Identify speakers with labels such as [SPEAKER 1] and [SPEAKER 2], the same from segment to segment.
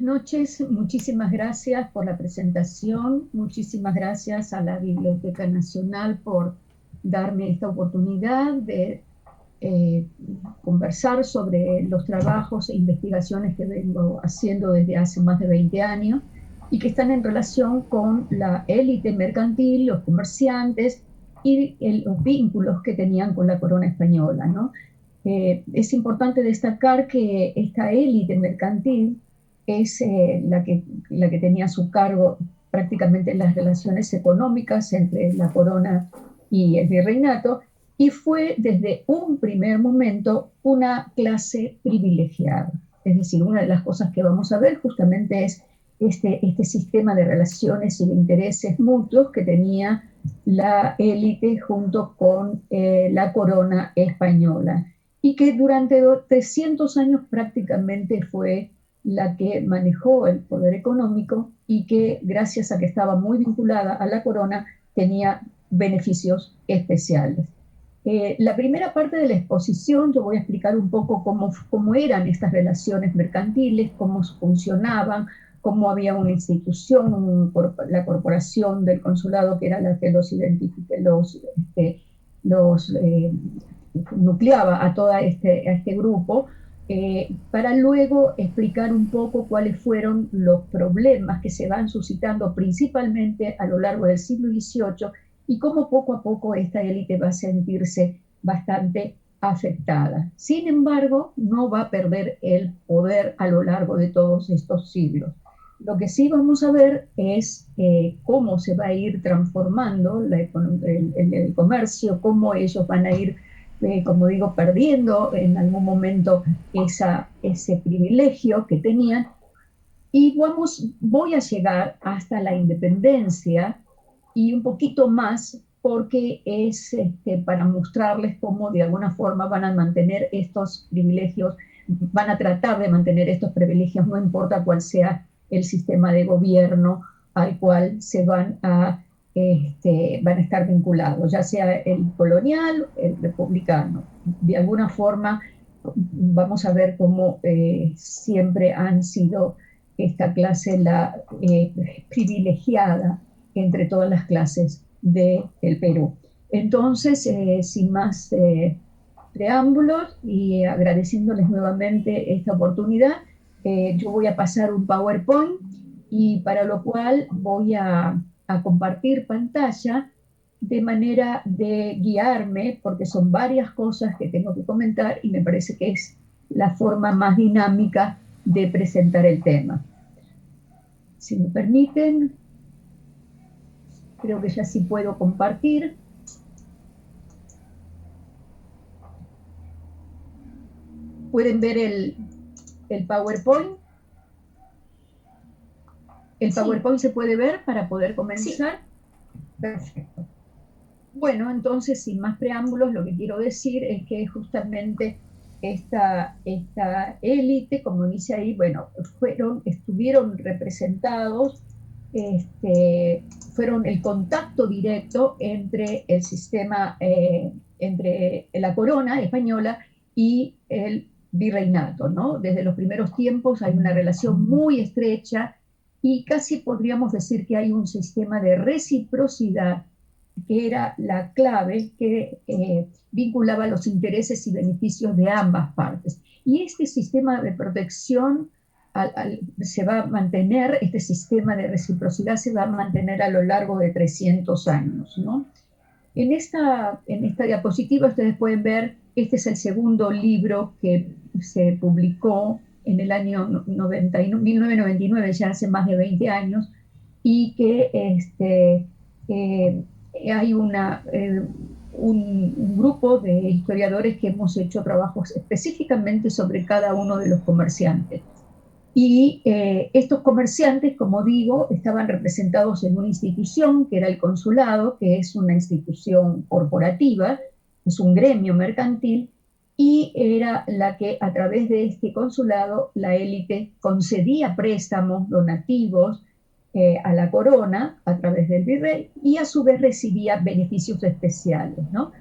[SPEAKER 1] Buenas noches, muchísimas gracias por la presentación, muchísimas gracias a la Biblioteca Nacional por darme esta oportunidad de eh, conversar sobre los trabajos e investigaciones que vengo haciendo desde hace más de 20 años y que están en relación con la élite mercantil, los comerciantes y los vínculos que tenían con la corona española, ¿no? Es importante destacar que esta élite mercantil es la que tenía a su cargo prácticamente las relaciones económicas entre la corona y el virreinato, y fue desde un primer momento una clase privilegiada. Es decir, una de las cosas que vamos a ver justamente es este sistema de relaciones y de intereses mutuos que tenía la élite junto con la corona española y que durante 300 años prácticamente fue la que manejó el poder económico y que gracias a que estaba muy vinculada a la corona tenía beneficios especiales. La primera parte de la exposición yo voy a explicar un poco cómo eran estas relaciones mercantiles, cómo funcionaban, cómo había una institución, la corporación del consulado que era la que los nucleaba a todo este grupo, para luego explicar un poco cuáles fueron los problemas que se van suscitando principalmente a lo largo del siglo XVIII y cómo poco a poco esta élite va a sentirse bastante afectada. Sin embargo, no va a perder el poder a lo largo de todos estos siglos. Lo que sí vamos a ver es cómo se va a ir transformando el comercio, cómo ellos van a ir, como digo, perdiendo en algún momento ese privilegio que tenían. Y voy a llegar hasta la independencia y un poquito más, porque es para mostrarles cómo de alguna forma van a mantener estos privilegios, van a tratar de mantener estos privilegios, no importa cuál sea el sistema de gobierno al cual van a estar vinculados, ya sea el colonial, el republicano. De alguna forma vamos a ver cómo siempre han sido esta clase la privilegiada entre todas las clases del Perú. Entonces, sin más preámbulos y agradeciéndoles nuevamente esta oportunidad, yo voy a pasar un PowerPoint y para lo cual voy a compartir pantalla de manera de guiarme, porque son varias cosas que tengo que comentar y me parece que es la forma más dinámica de presentar el tema. Si me permiten, creo que ya sí puedo compartir. ¿Pueden ver el PowerPoint? ¿El PowerPoint se puede ver para poder comenzar? Sí. Perfecto. Bueno, entonces, sin más preámbulos, lo que quiero decir es que justamente esta élite, como dice ahí, bueno, estuvieron representados, fueron el contacto directo entre el sistema, entre la corona española y el virreinato, ¿no? Desde los primeros tiempos hay una relación muy estrecha y casi podríamos decir que hay un sistema de reciprocidad que era la clave que vinculaba los intereses y beneficios de ambas partes. Y este sistema de protección se va a mantener, este sistema de reciprocidad se va a mantener a lo largo de 300 años, ¿no? En esta diapositiva ustedes pueden ver, este es el segundo libro que se publicó en el año 1999, ya hace más de 20 años, y que hay un grupo de historiadores que hemos hecho trabajos específicamente sobre cada uno de los comerciantes. Y estos comerciantes, como digo, estaban representados en una institución que era el consulado, que es una institución corporativa, es un gremio mercantil, y era la que a través de este consulado la élite concedía préstamos, donativos a la corona a través del virrey y a su vez recibía beneficios especiales, ¿no?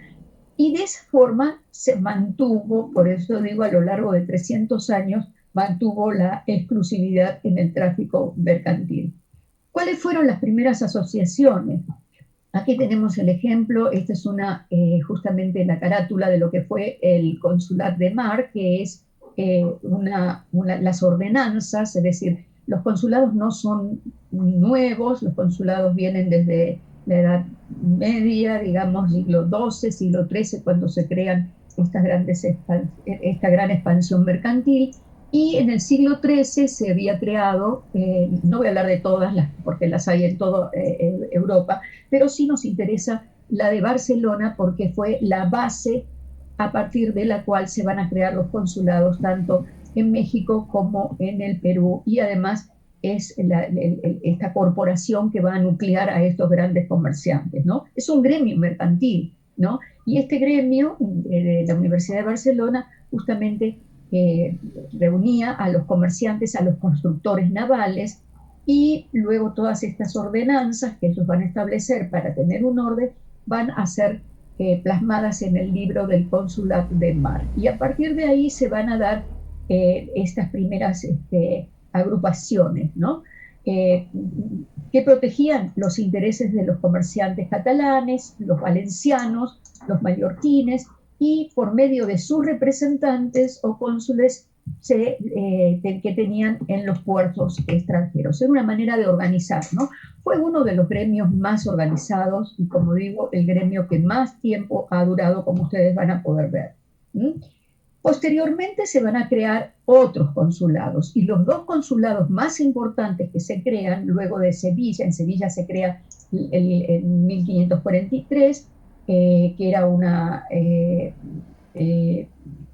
[SPEAKER 1] Y de esa forma se mantuvo, por eso digo, a lo largo de 300 años, mantuvo la exclusividad en el tráfico mercantil. ¿Cuáles fueron las primeras asociaciones? Aquí tenemos el ejemplo, esta es justamente la carátula de lo que fue el Consulat de Mar, que es las ordenanzas, es decir, los consulados no son nuevos, los consulados vienen desde la Edad Media, digamos, siglo XII, siglo XIII, cuando se crean esta gran expansión mercantil, y en el siglo XIII se había creado, no voy a hablar de todas las, porque las hay en toda Europa, pero sí nos interesa la de Barcelona porque fue la base a partir de la cual se van a crear los consulados tanto en México como en el Perú, y además es esta corporación que va a nuclear a estos grandes comerciantes, ¿no? Es un gremio mercantil, ¿no? Y este gremio de la Universidad de Barcelona justamente reunía a los comerciantes, a los constructores navales, y luego todas estas ordenanzas que ellos van a establecer para tener un orden van a ser plasmadas en el libro del Consulat de Mar. Y a partir de ahí se van a dar estas primeras agrupaciones, ¿no? Que protegían los intereses de los comerciantes catalanes, los valencianos, los mallorquines, y por medio de sus representantes o cónsules que tenían en los puertos extranjeros. Era una manera de organizar, ¿no? Fue uno de los gremios más organizados y, como digo, el gremio que más tiempo ha durado, como ustedes van a poder ver. Posteriormente se van a crear otros consulados, y los dos consulados más importantes que se crean luego de Sevilla, en Sevilla se crea en 1543, que era una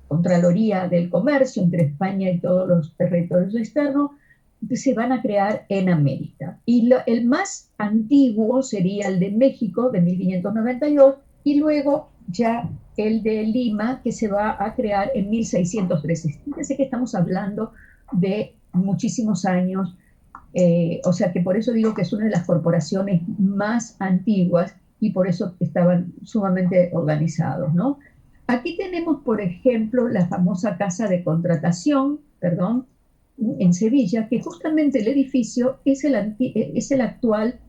[SPEAKER 1] Contraloría del Comercio entre España y todos los territorios externos, se van a crear en América. Y el más antiguo sería el de México, de 1592, y luego ya el de Lima, que se va a crear en 1613. Fíjense que estamos hablando de muchísimos años, o sea que por eso digo que es una de las corporaciones más antiguas y por eso estaban sumamente organizados, ¿no? Aquí tenemos, por ejemplo, la famosa Casa de Contratación, perdón, en Sevilla, que justamente el edificio es el actual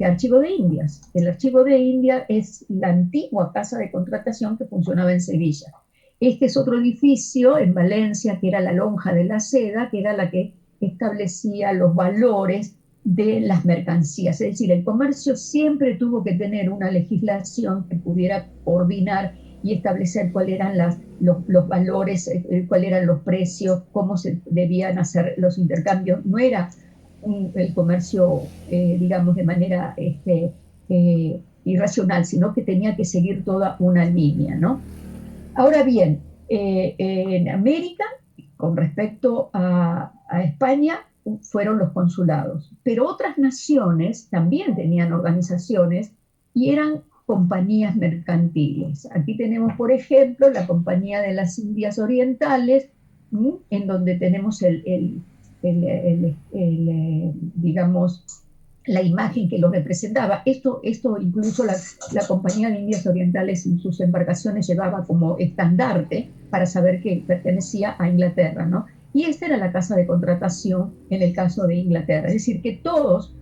[SPEAKER 1] Archivo de Indias. El Archivo de India es la antigua Casa de Contratación que funcionaba en Sevilla. Este es otro edificio en Valencia, que era la Lonja de la Seda, que era la que establecía los valores de las mercancías. Es decir, el comercio siempre tuvo que tener una legislación que pudiera coordinar y establecer cuáles eran los valores, cuáles eran los precios, cómo se debían hacer los intercambios. No era el comercio, digamos, de manera irracional, sino que tenía que seguir toda una línea, ¿no? Ahora bien, en América, con respecto a España, fueron los consulados, pero otras naciones también tenían organizaciones y eran compañías mercantiles. Aquí tenemos, por ejemplo, la Compañía de las Indias Orientales, en donde tenemos digamos, la imagen que lo representaba. Esto incluso la Compañía de Indias Orientales en sus embarcaciones llevaba como estandarte para saber que pertenecía a Inglaterra, ¿no? Y esta era la casa de contratación en el caso de Inglaterra. Es decir, que todos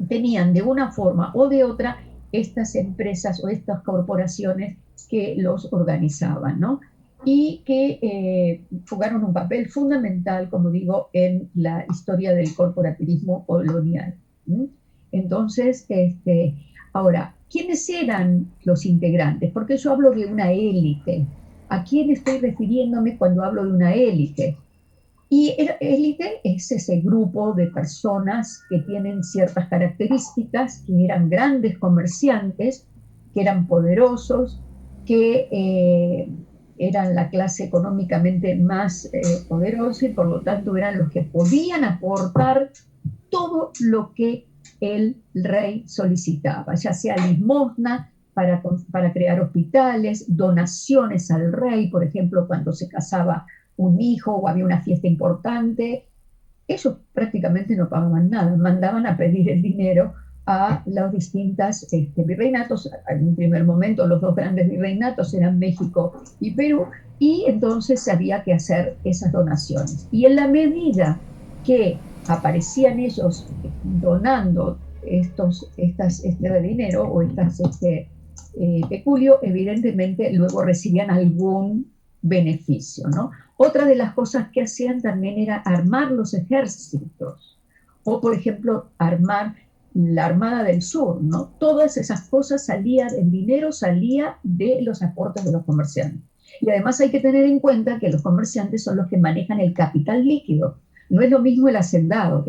[SPEAKER 1] tenían de una forma o de otra estas empresas o estas corporaciones que los organizaban, ¿no? Y que jugaron un papel fundamental, como digo, en la historia del corporativismo colonial. Entonces, ahora, ¿quiénes eran los integrantes? Porque yo hablo de una élite. ¿A quién estoy refiriéndome cuando hablo de una élite? Y el élite es ese grupo de personas que tienen ciertas características, que eran grandes comerciantes, que eran poderosos, que eran la clase económicamente más poderosa, y por lo tanto eran los que podían aportar todo lo que el rey solicitaba, ya sea limosna para crear hospitales, donaciones al rey, por ejemplo, cuando se casaba un hijo o había una fiesta importante. Ellos prácticamente no pagaban nada, mandaban a pedir el dinero a los distintos virreinatos. En un primer momento los dos grandes virreinatos eran México y Perú, y entonces había que hacer esas donaciones. Y en la medida que aparecían ellos donando este dinero o peculio, evidentemente luego recibían algún beneficio, ¿no? Otra de las cosas que hacían también era armar los ejércitos, o por ejemplo, armar la Armada del Sur, ¿no? Todas esas cosas salían, el dinero salía de los aportes de los comerciantes. Y además hay que tener en cuenta que los comerciantes son los que manejan el capital líquido. No es lo mismo el hacendado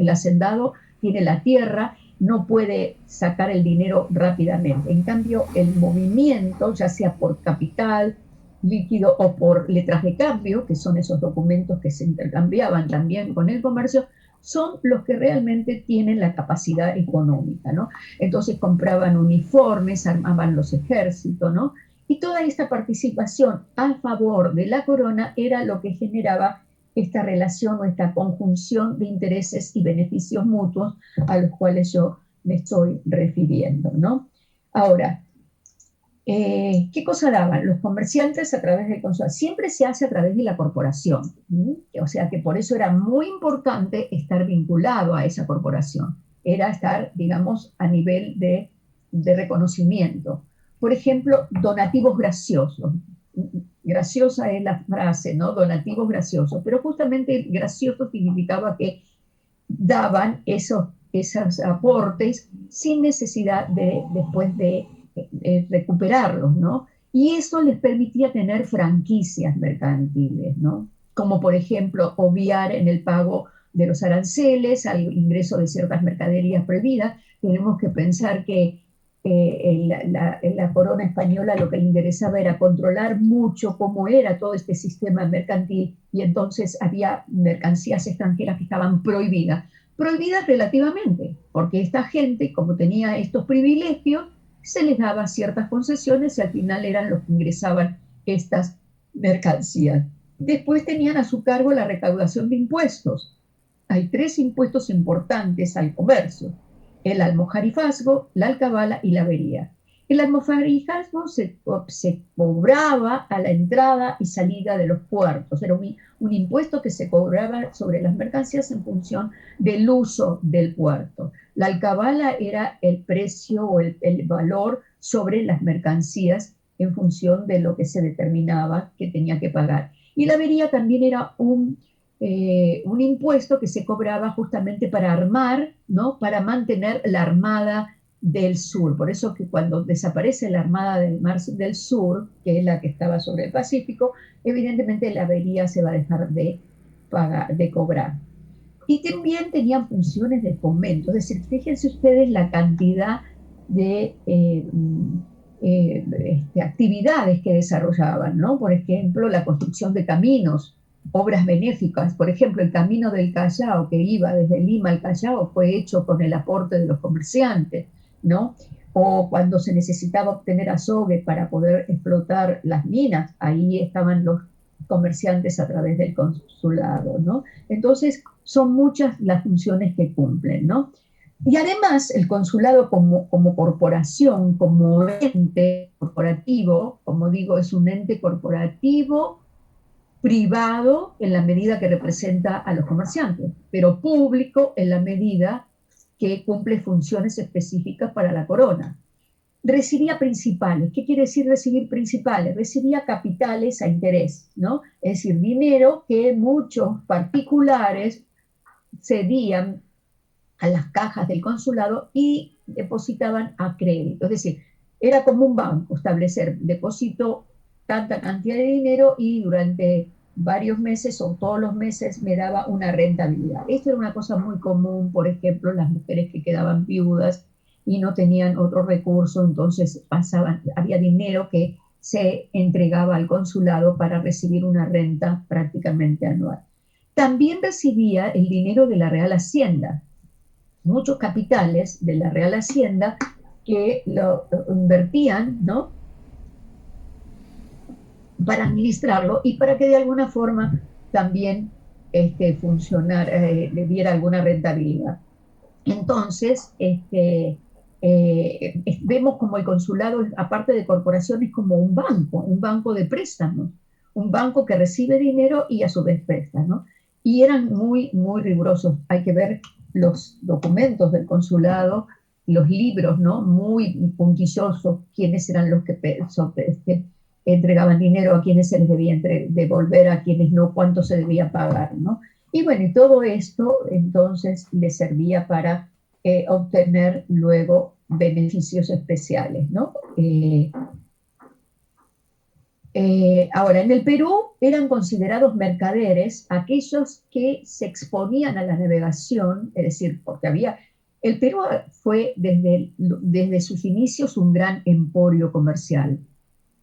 [SPEAKER 1] tiene la tierra, no puede sacar el dinero rápidamente. En cambio, el movimiento, ya sea por capital líquido o por letras de cambio, que son esos documentos que se intercambiaban también con el comercio, son los que realmente tienen la capacidad económica, ¿no? Entonces compraban uniformes, armaban los ejércitos, ¿no? Y toda esta participación a favor de la corona era lo que generaba esta relación o esta conjunción de intereses y beneficios mutuos a los cuales yo me estoy refiriendo, ¿no? Ahora, ¿qué cosa daban? Los comerciantes a través del consulado. Siempre se hace a través de la corporación. O sea que por eso era muy importante estar vinculado a esa corporación. Era estar, digamos, a nivel de reconocimiento. Por ejemplo, donativos graciosos. Graciosa es la frase, ¿no? Donativos graciosos. Pero justamente gracioso significaba que daban esos aportes sin necesidad de después de recuperarlos, ¿no? Y eso les permitía tener franquicias mercantiles, ¿no? Como por ejemplo obviar en el pago de los aranceles al ingreso de ciertas mercaderías prohibidas. Tenemos que pensar que la corona española lo que le interesaba era controlar mucho cómo era todo este sistema mercantil, y entonces había mercancías extranjeras que estaban prohibidas. Prohibidas relativamente, porque esta gente, como tenía estos privilegios, se les daba ciertas concesiones y al final eran los que ingresaban estas mercancías. Después tenían a su cargo la recaudación de impuestos. Hay 3 impuestos importantes al comercio: el almojarifazgo, la alcabala y la avería. El almojarifazgo se cobraba a la entrada y salida de los puertos. Era un impuesto que se cobraba sobre las mercancías en función del uso del puerto. La alcabala era el precio o el valor sobre las mercancías en función de lo que se determinaba que tenía que pagar. Y la avería también era un impuesto que se cobraba justamente para armar, ¿no? Para mantener la Armada del Sur. Por eso que cuando desaparece la Armada del Sur, que es la que estaba sobre el Pacífico, evidentemente la avería se va a dejar de cobrar. Y también tenían funciones de fomento, es decir, fíjense ustedes la cantidad de actividades que desarrollaban, ¿no? Por ejemplo, la construcción de caminos, obras benéficas. Por ejemplo, el camino del Callao, que iba desde Lima al Callao, fue hecho con el aporte de los comerciantes, ¿no? O cuando se necesitaba obtener azogue para poder explotar las minas, ahí estaban los comerciantes a través del consulado, ¿no? Entonces, son muchas las funciones que cumplen, ¿no? Y además, el consulado como corporación, como ente corporativo, como digo, es un ente corporativo privado en la medida que representa a los comerciantes, pero público en la medida que cumple funciones específicas para la corona. Recibía principales. ¿Qué quiere decir recibir principales? Recibía capitales a interés, ¿no? Es decir, dinero que muchos particulares cedían a las cajas del consulado y depositaban a crédito. Es decir, era como un banco establecer, deposito tanta cantidad de dinero y durante varios meses o todos los meses me daba una rentabilidad. Esto era una cosa muy común, por ejemplo, las mujeres que quedaban viudas y no tenían otro recurso, entonces había dinero que se entregaba al consulado para recibir una renta prácticamente anual. También recibía el dinero de la Real Hacienda, muchos capitales de la Real Hacienda que lo invertían, ¿no? Para administrarlo y para que de alguna forma también funcionara, le diera alguna rentabilidad. Entonces, vemos como el consulado, aparte de corporación, es como un banco de préstamos, un banco que recibe dinero y a su vez presta, ¿no? Y eran muy, muy rigurosos. Hay que ver los documentos del consulado, los libros, ¿no? Muy puntillosos, quiénes eran los que entregaban dinero, a quienes se les debía devolver, a quienes no, cuánto se debía pagar, ¿no? Y bueno, y todo esto entonces le servía para obtener luego beneficios especiales, ¿no? Ahora, en el Perú eran considerados mercaderes aquellos que se exponían a la navegación, es decir, porque el Perú fue desde sus inicios un gran emporio comercial.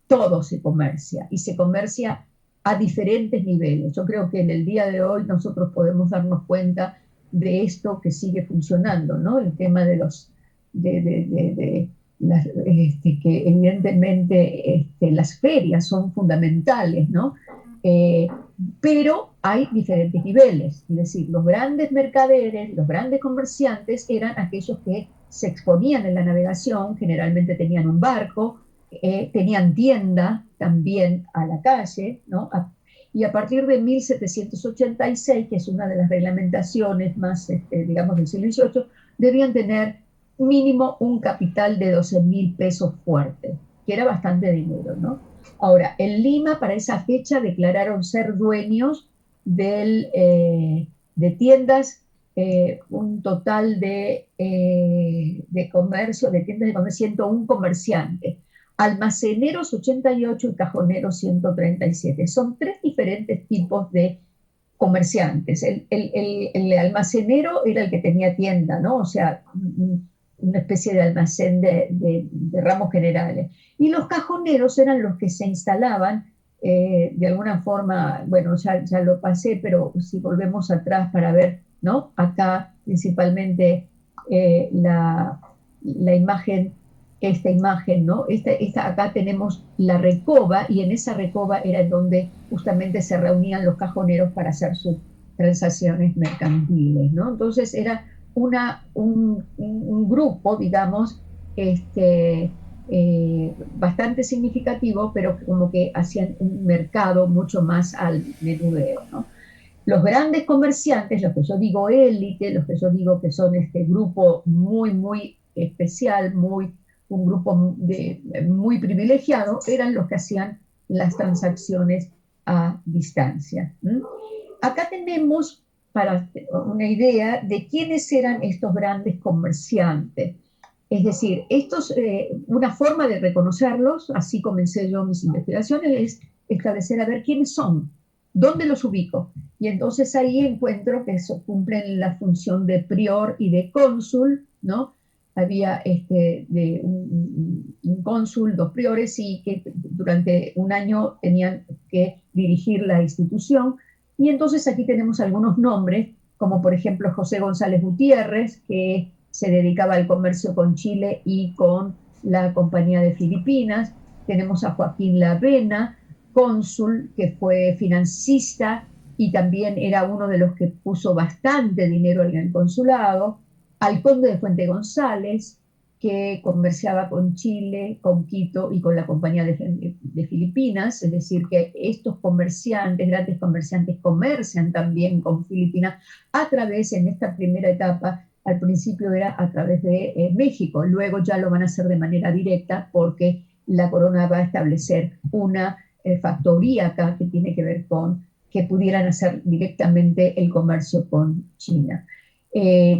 [SPEAKER 1] Todo se comercia y se comercia a diferentes niveles. Yo creo que en el día de hoy nosotros podemos darnos cuenta de esto que sigue funcionando, ¿no? El tema de que evidentemente las ferias son fundamentales, ¿no? Eh, pero hay diferentes niveles, es decir, los grandes mercaderes, los grandes comerciantes eran aquellos que se exponían en la navegación, generalmente tenían un barco, tenían tienda también a la calle, ¿no? Y a partir de 1786, que es una de las reglamentaciones más, digamos, del siglo XVIII, debían tener mínimo un capital de 12.000 pesos fuertes, que era bastante dinero, ¿no? Ahora, en Lima, para esa fecha, declararon ser dueños de tiendas, un total de comercio, de tiendas de comercio, 101 comerciantes, almaceneros 88 y cajoneros 137. Son tres diferentes tipos de comerciantes. El almacenero era el que tenía tienda, ¿no? O sea, una especie de almacén de ramos generales. Y los cajoneros eran los que se instalaban de alguna forma, bueno, ya lo pasé, pero si volvemos atrás para ver, ¿no? Acá principalmente la imagen, esta imagen, ¿no? Acá tenemos la recoba y en esa recoba era donde justamente se reunían los cajoneros para hacer sus transacciones mercantiles, ¿no? Entonces era un grupo, digamos, bastante significativo, pero como que hacían un mercado mucho más al menudeo, ¿no? Los grandes comerciantes, los que yo digo élite, los que yo digo que son este grupo muy, muy especial, un grupo muy privilegiado, eran los que hacían las transacciones a distancia. Acá tenemos para una idea de quiénes eran estos grandes comerciantes. Es decir, una forma de reconocerlos, así comencé yo mis investigaciones, es establecer a ver quiénes son, dónde los ubico. Y entonces ahí encuentro que cumplen la función de prior y de cónsul, ¿no? Había un cónsul, dos priores, y que durante un año tenían que dirigir la institución. Y entonces aquí tenemos algunos nombres, como por ejemplo José González Gutiérrez, que se dedicaba al comercio con Chile y con la Compañía de Filipinas. Tenemos a Joaquín Lavena, cónsul, que fue financista y también era uno de los que puso bastante dinero en el consulado, al conde de Fuente González, que comerciaba con Chile, con Quito y con la Compañía de Filipinas, es decir, que estos comerciantes, grandes comerciantes, comercian también con Filipinas a través, en esta primera etapa, al principio era a través de México, luego ya lo van a hacer de manera directa porque la corona va a establecer una factoría acá que tiene que ver con que pudieran hacer directamente el comercio con China.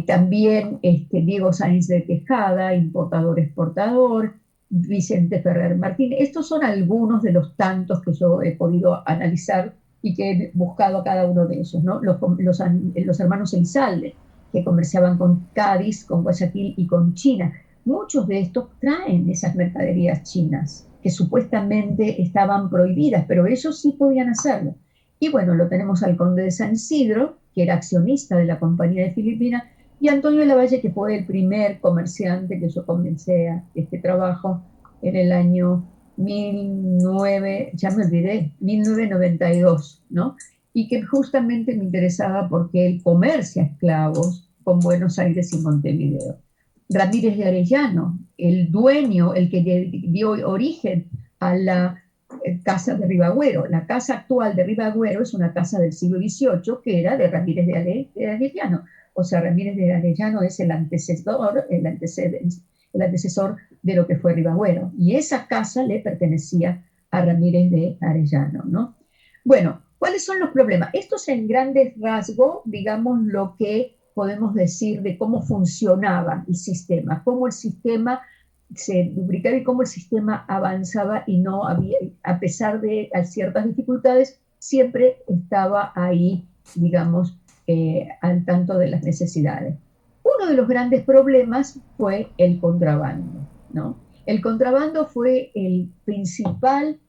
[SPEAKER 1] También Diego Sáenz de Tejada, importador-exportador, Vicente Ferrer Martínez. Estos son algunos de los tantos que yo he podido analizar y que he buscado a cada uno de ellos, ¿no? Los hermanos Elizalde, que comerciaban con Cádiz, con Guayaquil y con China. Muchos de estos traen esas mercaderías chinas que supuestamente estaban prohibidas, pero ellos sí podían hacerlo. Y bueno, lo tenemos al conde de San Isidro, que era accionista de la Compañía de Filipinas, y Antonio Lavalle, que fue el primer comerciante que yo comencé este trabajo en el año 1992, ¿no? Y que justamente me interesaba porque él comercia esclavos con Buenos Aires y Montevideo. Ramírez de Arellano, el dueño, el que dio origen a la casa de Ribagüero. La casa actual de Ribagüero es una casa del siglo XVIII que era de Ramírez de Arellano. O sea, Ramírez de Arellano es el antecesor de lo que fue Ribagüero. Y esa casa le pertenecía a Ramírez de Arellano, ¿no? Bueno, ¿cuáles son los problemas? Esto es en grandes rasgos, digamos, lo que podemos decir de cómo funcionaba el sistema, cómo el sistema se lubricaba y cómo el sistema avanzaba y no había, a pesar de ciertas dificultades, siempre estaba ahí, digamos, al tanto de las necesidades. Uno de los grandes problemas fue el contrabando, ¿no? El contrabando fue el principal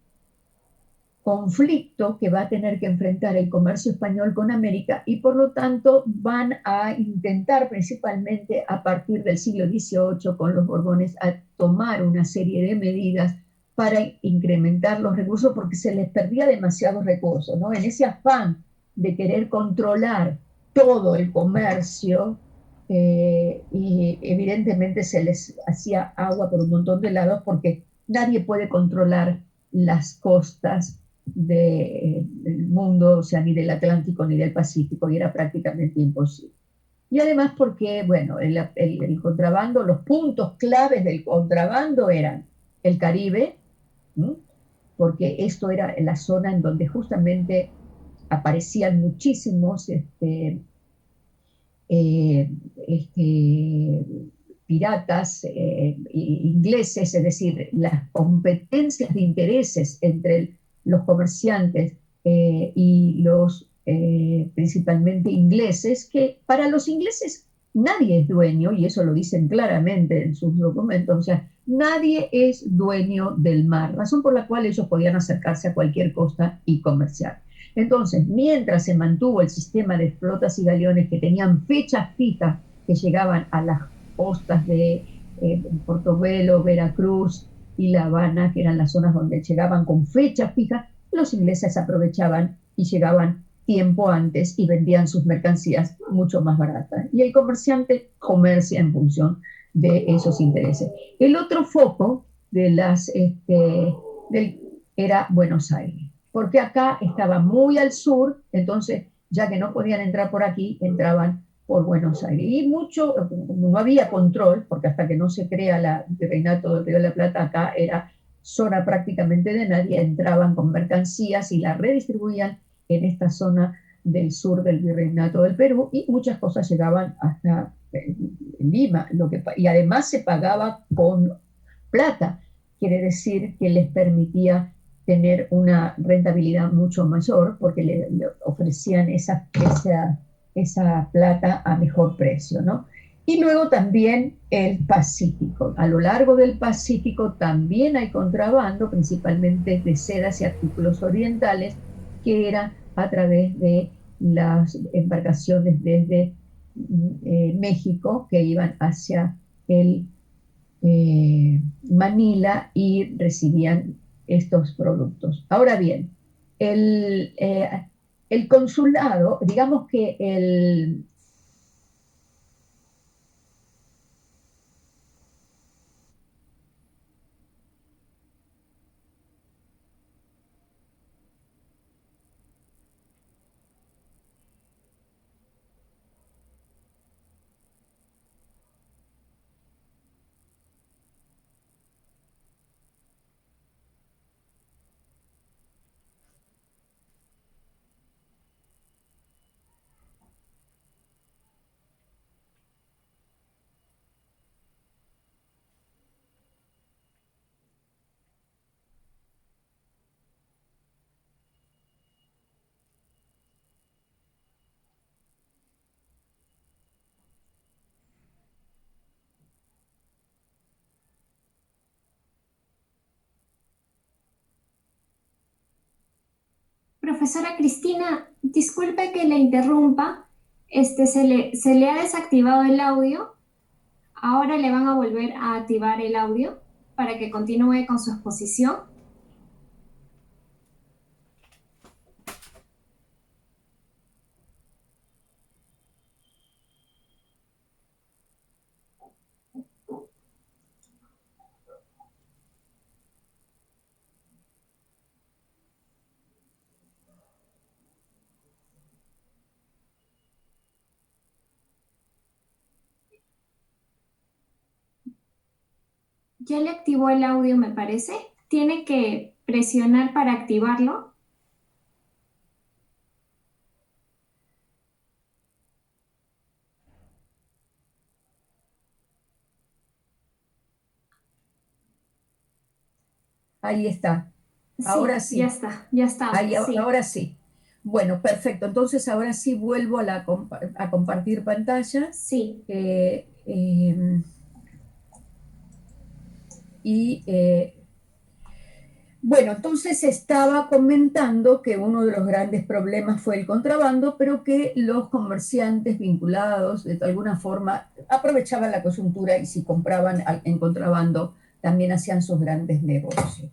[SPEAKER 1] conflicto que va a tener que enfrentar el comercio español con América y por lo tanto van a intentar principalmente a partir del siglo XVIII con los Borbones a tomar una serie de medidas para incrementar los recursos porque se les perdía demasiados recursos, ¿no? En ese afán de querer controlar todo el comercio y evidentemente se les hacía agua por un montón de lados porque nadie puede controlar las costas del mundo, o sea, ni del Atlántico ni del Pacífico, y era prácticamente imposible. Y además porque, bueno, el contrabando, los puntos claves del contrabando eran el Caribe, ¿m? Porque esto era la zona en donde justamente aparecían muchísimos eh, este, piratas ingleses, es decir, las competencias de intereses entre los comerciantes y los principalmente ingleses, que para los ingleses nadie es dueño, y eso lo dicen claramente en sus documentos, o sea, nadie es dueño del mar, razón por la cual ellos podían acercarse a cualquier costa y comerciar. Entonces, mientras se mantuvo el sistema de flotas y galeones que tenían fechas fijas que llegaban a las costas de Portobelo, Veracruz y La Habana, que eran las zonas donde llegaban con fechas fijas, los ingleses aprovechaban y llegaban tiempo antes y vendían sus mercancías mucho más baratas. Y el comerciante comercia en función de esos intereses. El otro foco de era Buenos Aires, porque acá estaba muy al sur, entonces ya que no podían entrar por aquí, entraban por Buenos Aires. Y mucho, no había control, porque hasta que no se crea el Virreinato del Río de la Plata, acá era zona prácticamente de nadie, entraban con mercancías y la redistribuían en esta zona del sur del Virreinato del Perú y muchas cosas llegaban hasta Lima, y además se pagaba con plata, quiere decir que les permitía tener una rentabilidad mucho mayor porque le ofrecían esa plata a mejor precio, ¿no? Y luego también el Pacífico. A lo largo del Pacífico también hay contrabando, principalmente de sedas y artículos orientales, que era a través de las embarcaciones desde México que iban hacia el Manila y recibían estos productos. Ahora bien, el consulado, digamos que
[SPEAKER 2] Profesora Cristina, disculpe que le interrumpa. Se le ha desactivado el audio. Ahora le van a volver a activar el audio para que continúe con su exposición. Ya le activó el audio, me parece. Tiene que presionar para activarlo.
[SPEAKER 1] Ahí está. Ahora
[SPEAKER 2] Sí,
[SPEAKER 1] sí.
[SPEAKER 2] ya estamos,
[SPEAKER 1] Ahí,
[SPEAKER 2] sí.
[SPEAKER 1] ahora sí. Bueno, perfecto. Entonces ahora sí vuelvo a, a compartir pantalla.
[SPEAKER 2] Sí,
[SPEAKER 1] eh, eh, y bueno, entonces estaba comentando que uno de los grandes problemas fue el contrabando, pero que los comerciantes vinculados de alguna forma aprovechaban la coyuntura y si compraban en contrabando también hacían sus grandes negocios.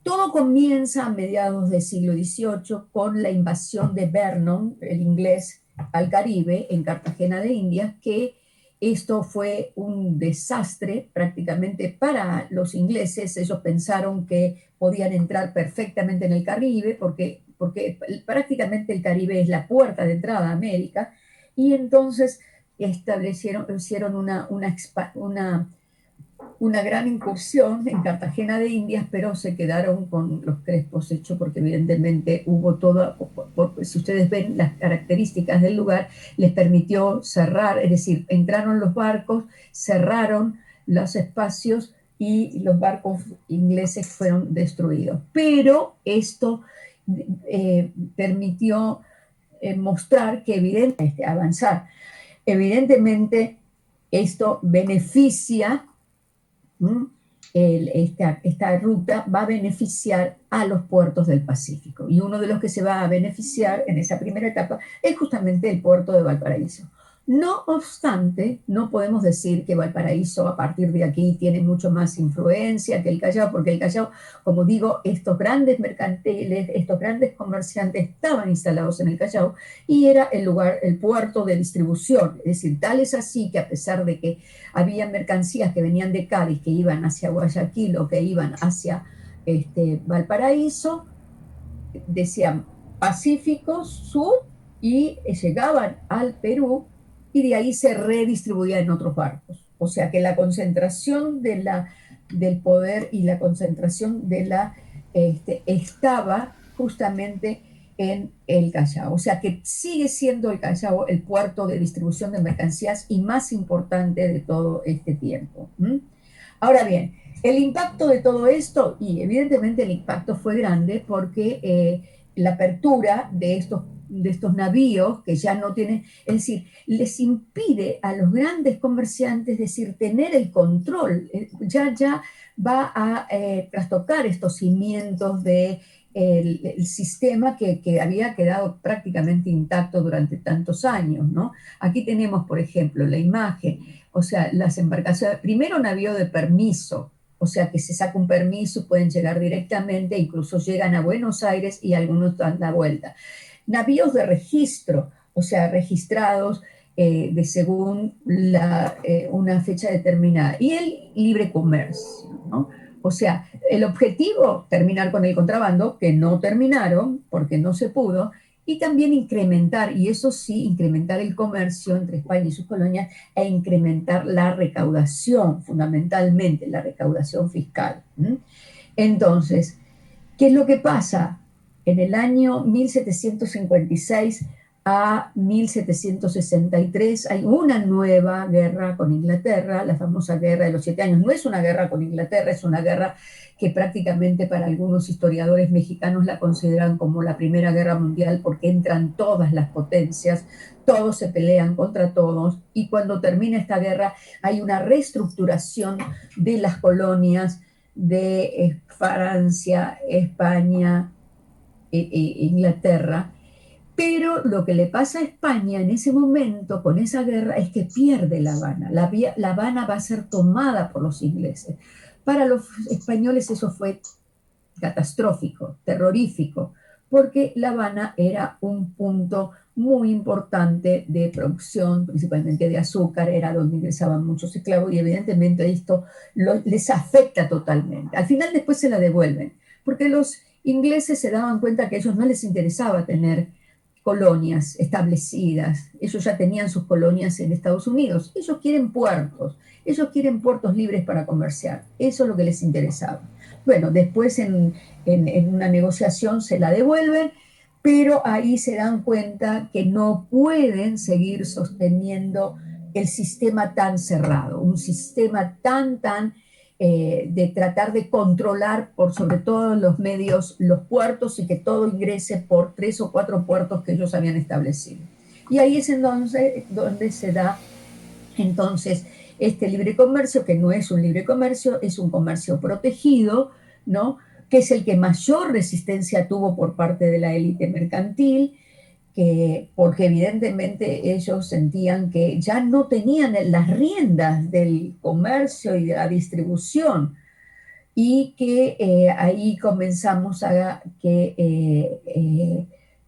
[SPEAKER 1] Todo comienza a mediados del siglo XVIII con la invasión de Vernon, el inglés, al Caribe, en Cartagena de Indias, que esto fue un desastre prácticamente para los ingleses. Ellos pensaron que podían entrar perfectamente en el Caribe porque prácticamente el Caribe es la puerta de entrada a América, y entonces hicieron una gran incursión en Cartagena de Indias, pero se quedaron con los crespos hechos porque evidentemente hubo todo, si ustedes ven las características del lugar, les permitió cerrar, es decir, entraron los barcos, cerraron los espacios y los barcos ingleses fueron destruidos. Pero esto permitió mostrar que evidentemente avanzar. Evidentemente esto beneficia. Esta ruta va a beneficiar a los puertos del Pacífico. Y uno de los que se va a beneficiar en esa primera etapa es justamente el puerto de Valparaíso. No obstante, no podemos decir que Valparaíso a partir de aquí tiene mucho más influencia que el Callao, porque el Callao, como digo, estos grandes mercantiles, estos grandes comerciantes estaban instalados en el Callao y era el lugar, el puerto de distribución. Es decir, tal es así que a pesar de que había mercancías que venían de Cádiz, que iban hacia Guayaquil o que iban hacia Valparaíso, decían Pacífico Sur, y llegaban al Perú y de ahí se redistribuían en otros barcos. O sea que la concentración del poder y la concentración estaba justamente en el Callao. O sea que sigue siendo el Callao el puerto de distribución de mercancías y más importante de todo este tiempo. Ahora bien, el impacto de todo esto, y evidentemente el impacto fue grande porque la apertura de estos navíos que ya no tienen, es decir, les impide a los grandes comerciantes, es decir, tener el control, ya va a trastocar estos cimientos de el sistema que había quedado prácticamente intacto durante tantos años, ¿no? Aquí tenemos, por ejemplo, la imagen, o sea, las embarcaciones, primero navío de permiso, o sea, que se saca un permiso, pueden llegar directamente, incluso llegan a Buenos Aires y algunos dan la vuelta. Navíos de registro, o sea, registrados según una fecha determinada. Y el libre comercio, ¿no? O sea, el objetivo, terminar con el contrabando, que no terminaron porque no se pudo, y también incrementar, y eso sí, incrementar el comercio entre España y sus colonias e incrementar la recaudación, fundamentalmente la recaudación fiscal. Entonces, ¿qué es lo que pasa? En el año 1756 a 1763 hay una nueva guerra con Inglaterra, la famosa guerra de los 7 años. No es una guerra con Inglaterra, es una guerra que prácticamente para algunos historiadores mexicanos la consideran como la Primera Guerra Mundial porque entran todas las potencias, todos se pelean contra todos y cuando termina esta guerra hay una reestructuración de las colonias de Francia, España, Inglaterra, pero lo que le pasa a España en ese momento con esa guerra es que pierde La Habana. La Habana va a ser tomada por los ingleses. Para los españoles eso fue catastrófico, terrorífico, porque La Habana era un punto muy importante de producción, principalmente de azúcar, era donde ingresaban muchos esclavos y evidentemente esto les afecta totalmente. Al final después se la devuelven, porque los ingleses se daban cuenta que a ellos no les interesaba tener colonias establecidas, ellos ya tenían sus colonias en Estados Unidos, ellos quieren puertos libres para comerciar, eso es lo que les interesaba. Bueno, después en una negociación se la devuelven, pero ahí se dan cuenta que no pueden seguir sosteniendo el sistema tan cerrado, un sistema tan de tratar de controlar por sobre todo los medios, los puertos y que todo ingrese por 3 o 4 puertos que ellos habían establecido. Y ahí es entonces donde se da entonces este libre comercio, que no es un libre comercio, es un comercio protegido, ¿no? Que es el que mayor resistencia tuvo por parte de la élite mercantil, porque evidentemente ellos sentían que ya no tenían las riendas del comercio y de la distribución, y que ahí comenzamos a que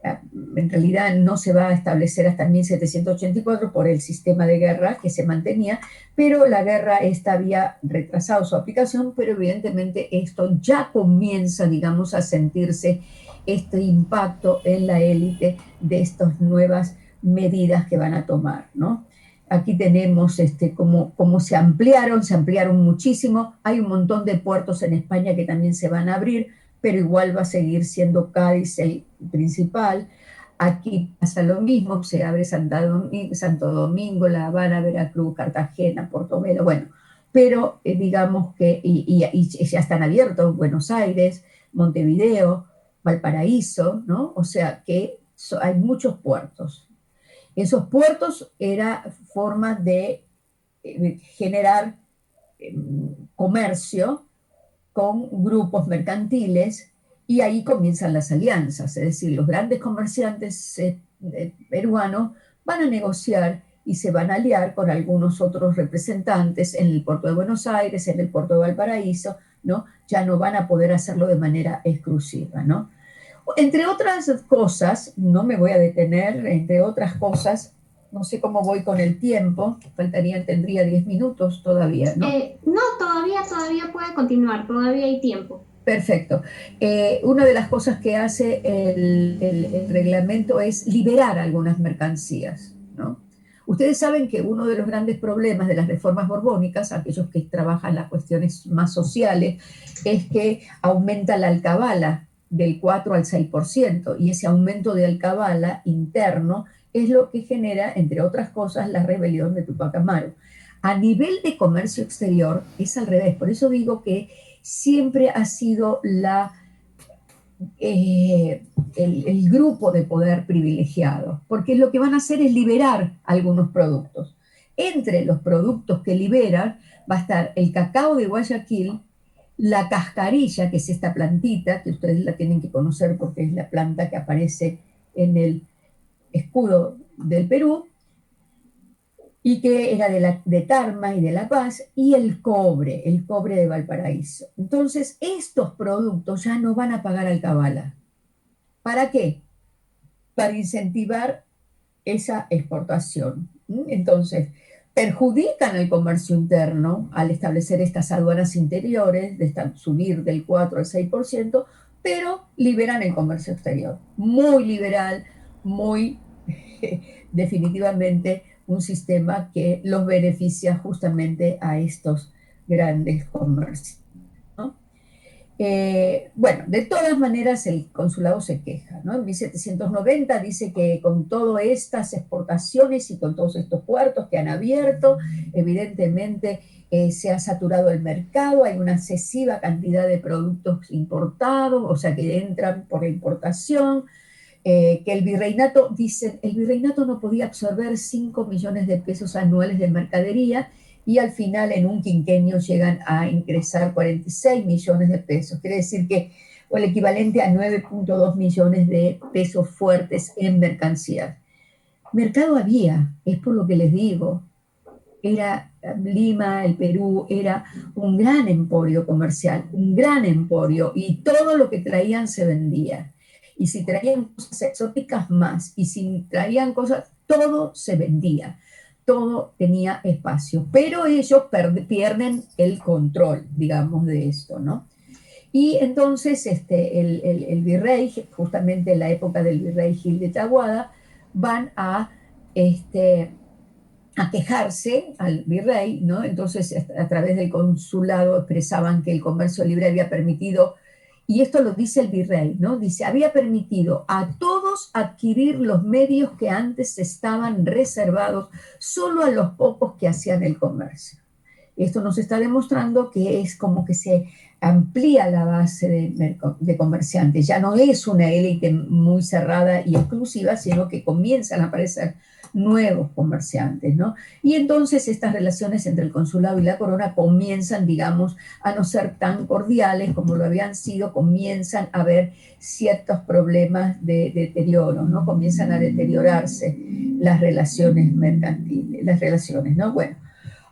[SPEAKER 1] en realidad no se va a establecer hasta 1784 por el sistema de guerra que se mantenía, pero la guerra esta había retrasado su aplicación, pero evidentemente esto ya comienza, digamos, a sentirse este impacto en la élite de estas nuevas medidas que van a tomar, ¿no? Aquí tenemos cómo se ampliaron muchísimo. Hay un montón de puertos en España que también se van a abrir, pero igual va a seguir siendo Cádiz el principal. Aquí pasa lo mismo, se abre Santo Domingo, La Habana, Veracruz, Cartagena, Portobelo, bueno, pero digamos que, y ya están abiertos Buenos Aires, Montevideo, Valparaíso, ¿no? O sea que hay muchos puertos. Esos puertos era forma de generar comercio con grupos mercantiles y ahí comienzan las alianzas, es decir, los grandes comerciantes peruanos van a negociar y se van a aliar con algunos otros representantes en el puerto de Buenos Aires, en el puerto de Valparaíso, ¿no? Ya no van a poder hacerlo de manera exclusiva, ¿no? Entre otras cosas, no me voy a detener, entre otras cosas, no sé cómo voy con el tiempo, tendría 10 minutos todavía, ¿no?
[SPEAKER 2] No, todavía puede continuar, todavía hay tiempo.
[SPEAKER 1] Perfecto. Una de las cosas que hace el reglamento es liberar algunas mercancías, ¿no? Ustedes saben que uno de los grandes problemas de las reformas borbónicas, aquellos que trabajan las cuestiones más sociales, es que aumenta la alcabala del 4 al 6%, y ese aumento de alcabala interno es lo que genera, entre otras cosas, la rebelión de Tupac Amaru. A nivel de comercio exterior es al revés, por eso digo que siempre ha sido el grupo de poder privilegiado, porque lo que van a hacer es liberar algunos productos. Entre los productos que liberan va a estar el cacao de Guayaquil, la cascarilla, que es esta plantita, que ustedes la tienen que conocer porque es la planta que aparece en el escudo del Perú, y que era de Tarma y de La Paz, y el cobre de Valparaíso. Entonces, estos productos ya no van a pagar alcabala. ¿Para qué? Para incentivar esa exportación. Entonces, perjudican el comercio interno al establecer estas aduanas interiores, de subir del 4 al 6%, pero liberan el comercio exterior. Muy liberal, muy definitivamente un sistema que los beneficia justamente a estos grandes comercios, ¿no? Bueno, de todas maneras el consulado se queja, ¿no? En 1790 dice que con todas estas exportaciones y con todos estos puertos que han abierto, evidentemente se ha saturado el mercado, hay una excesiva cantidad de productos importados, o sea que entran por la importación, que el virreinato, dicen, el virreinato no podía absorber 5 millones de pesos anuales de mercadería, y al final en un quinquenio llegan a ingresar 46 millones de pesos. Quiere decir que, o el equivalente a 9.2 millones de pesos fuertes en mercancías. Mercado había, es por lo que les digo. Era Lima, el Perú, era un gran emporio comercial, un gran emporio, y todo lo que traían se vendía. Y si traían cosas exóticas más, y si traían cosas, todo se vendía, todo tenía espacio, pero ellos pierden el control, digamos, de esto, ¿no? Y entonces el virrey, justamente en la época del virrey Gil de Taboada, van a quejarse al virrey, ¿no? Entonces a través del consulado expresaban que el comercio libre había permitido, y esto lo dice el virrey, ¿no? Dice, había permitido a todos adquirir los medios que antes estaban reservados solo a los pocos que hacían el comercio. Esto nos está demostrando que es como que se amplía la base de comerciantes. Ya no es una élite muy cerrada y exclusiva, sino que comienzan a aparecer nuevos comerciantes, ¿no? Y entonces estas relaciones entre el consulado y la corona comienzan, digamos, a no ser tan cordiales como lo habían sido, comienzan a haber ciertos problemas de deterioro, ¿no? Comienzan a deteriorarse las relaciones mercantiles, las relaciones, ¿no? Bueno,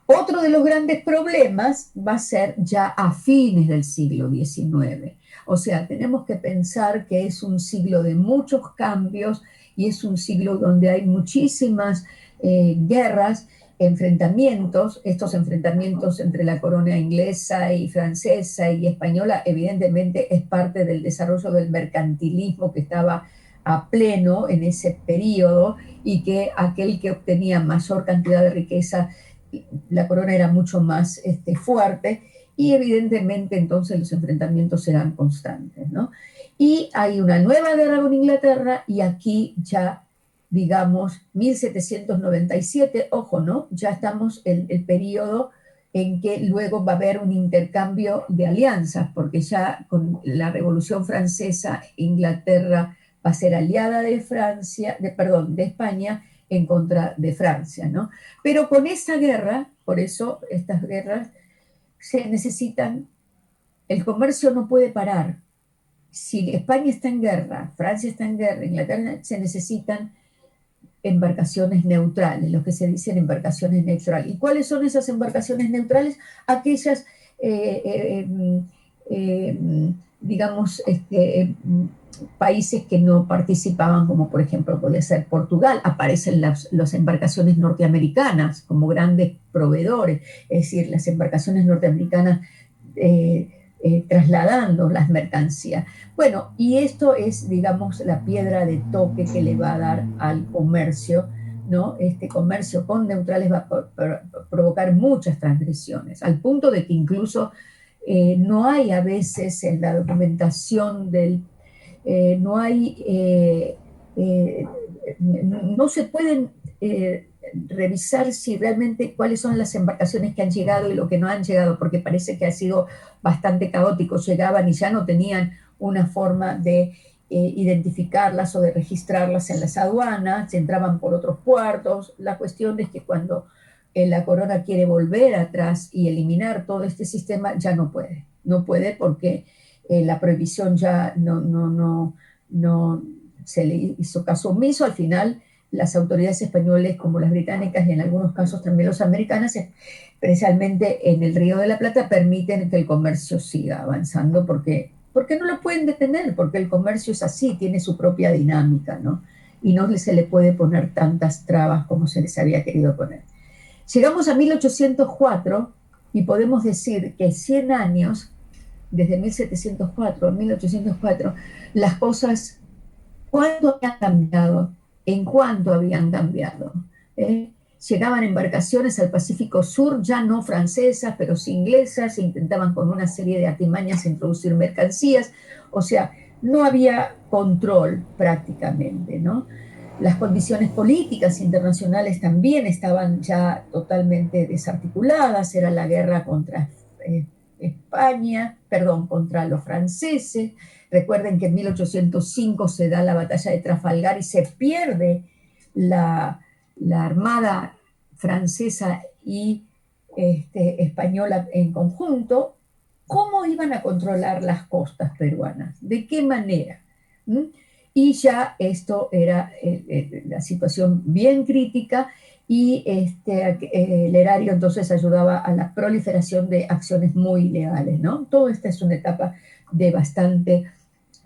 [SPEAKER 1] otro de los grandes problemas va a ser ya a fines del siglo XIX. O sea, tenemos que pensar que es un siglo de muchos cambios y es un siglo donde hay muchísimas guerras, enfrentamientos. Estos enfrentamientos entre la corona inglesa y francesa y española evidentemente es parte del desarrollo del mercantilismo que estaba a pleno en ese periodo y que aquel que obtenía mayor cantidad de riqueza, la corona era mucho más fuerte y evidentemente entonces los enfrentamientos eran constantes, ¿no? Y hay una nueva guerra con Inglaterra y aquí ya, digamos, 1797, ojo, ¿no? Ya estamos en el periodo en que luego va a haber un intercambio de alianzas, porque ya con la Revolución Francesa, Inglaterra va a ser aliada de Francia, perdón, de España en contra de Francia, ¿no? Pero con esa guerra, por eso estas guerras se necesitan, el comercio no puede parar. Si España está en guerra, Francia está en guerra, Inglaterra, se necesitan embarcaciones neutrales, lo que se dicen embarcaciones neutrales. ¿Y cuáles son esas embarcaciones neutrales? Aquellas, digamos, países que no participaban, como por ejemplo puede ser Portugal, aparecen las embarcaciones norteamericanas como grandes proveedores, es decir, las embarcaciones norteamericanas trasladando las mercancías. Bueno, y esto es, digamos, la piedra de toque que le va a dar al comercio, ¿no? Este comercio con neutrales va a provocar muchas transgresiones, al punto de que incluso no hay a veces en la documentación no hay, no se pueden revisar si realmente cuáles son las embarcaciones que han llegado y lo que no han llegado, porque parece que ha sido bastante caótico. Llegaban y ya no tenían una forma de identificarlas o de registrarlas en las aduanas, se entraban por otros puertos. La cuestión es que cuando la corona quiere volver atrás y eliminar todo este sistema, ya no puede. No puede porque la prohibición ya no se le hizo caso omiso. Al final, las autoridades españolas, como las británicas y en algunos casos también los americanos, especialmente en el Río de la Plata, permiten que el comercio siga avanzando porque no lo pueden detener, porque el comercio es así, tiene su propia dinámica, ¿no? Y no se le puede poner tantas trabas como se les había querido poner. Llegamos a 1804 y podemos decir que 100 años, desde 1704 a 1804, las cosas, ¿cuánto habían cambiado? ¿En cuánto habían cambiado? ¿Eh? Llegaban embarcaciones al Pacífico Sur, ya no francesas, pero sí inglesas, e intentaban con una serie de artimañas introducir mercancías, o sea, no había control prácticamente, ¿no? Las condiciones políticas internacionales también estaban ya totalmente desarticuladas, era la guerra contra España, perdón, contra los franceses. Recuerden que en 1805 se da la batalla de Trafalgar y se pierde la armada francesa y española en conjunto. ¿Cómo iban a controlar las costas peruanas? ¿De qué manera? ¿Mm? Y ya esto era la situación bien crítica y el erario entonces ayudaba a la proliferación de acciones muy ilegales, ¿no? Toda esta es una etapa de bastante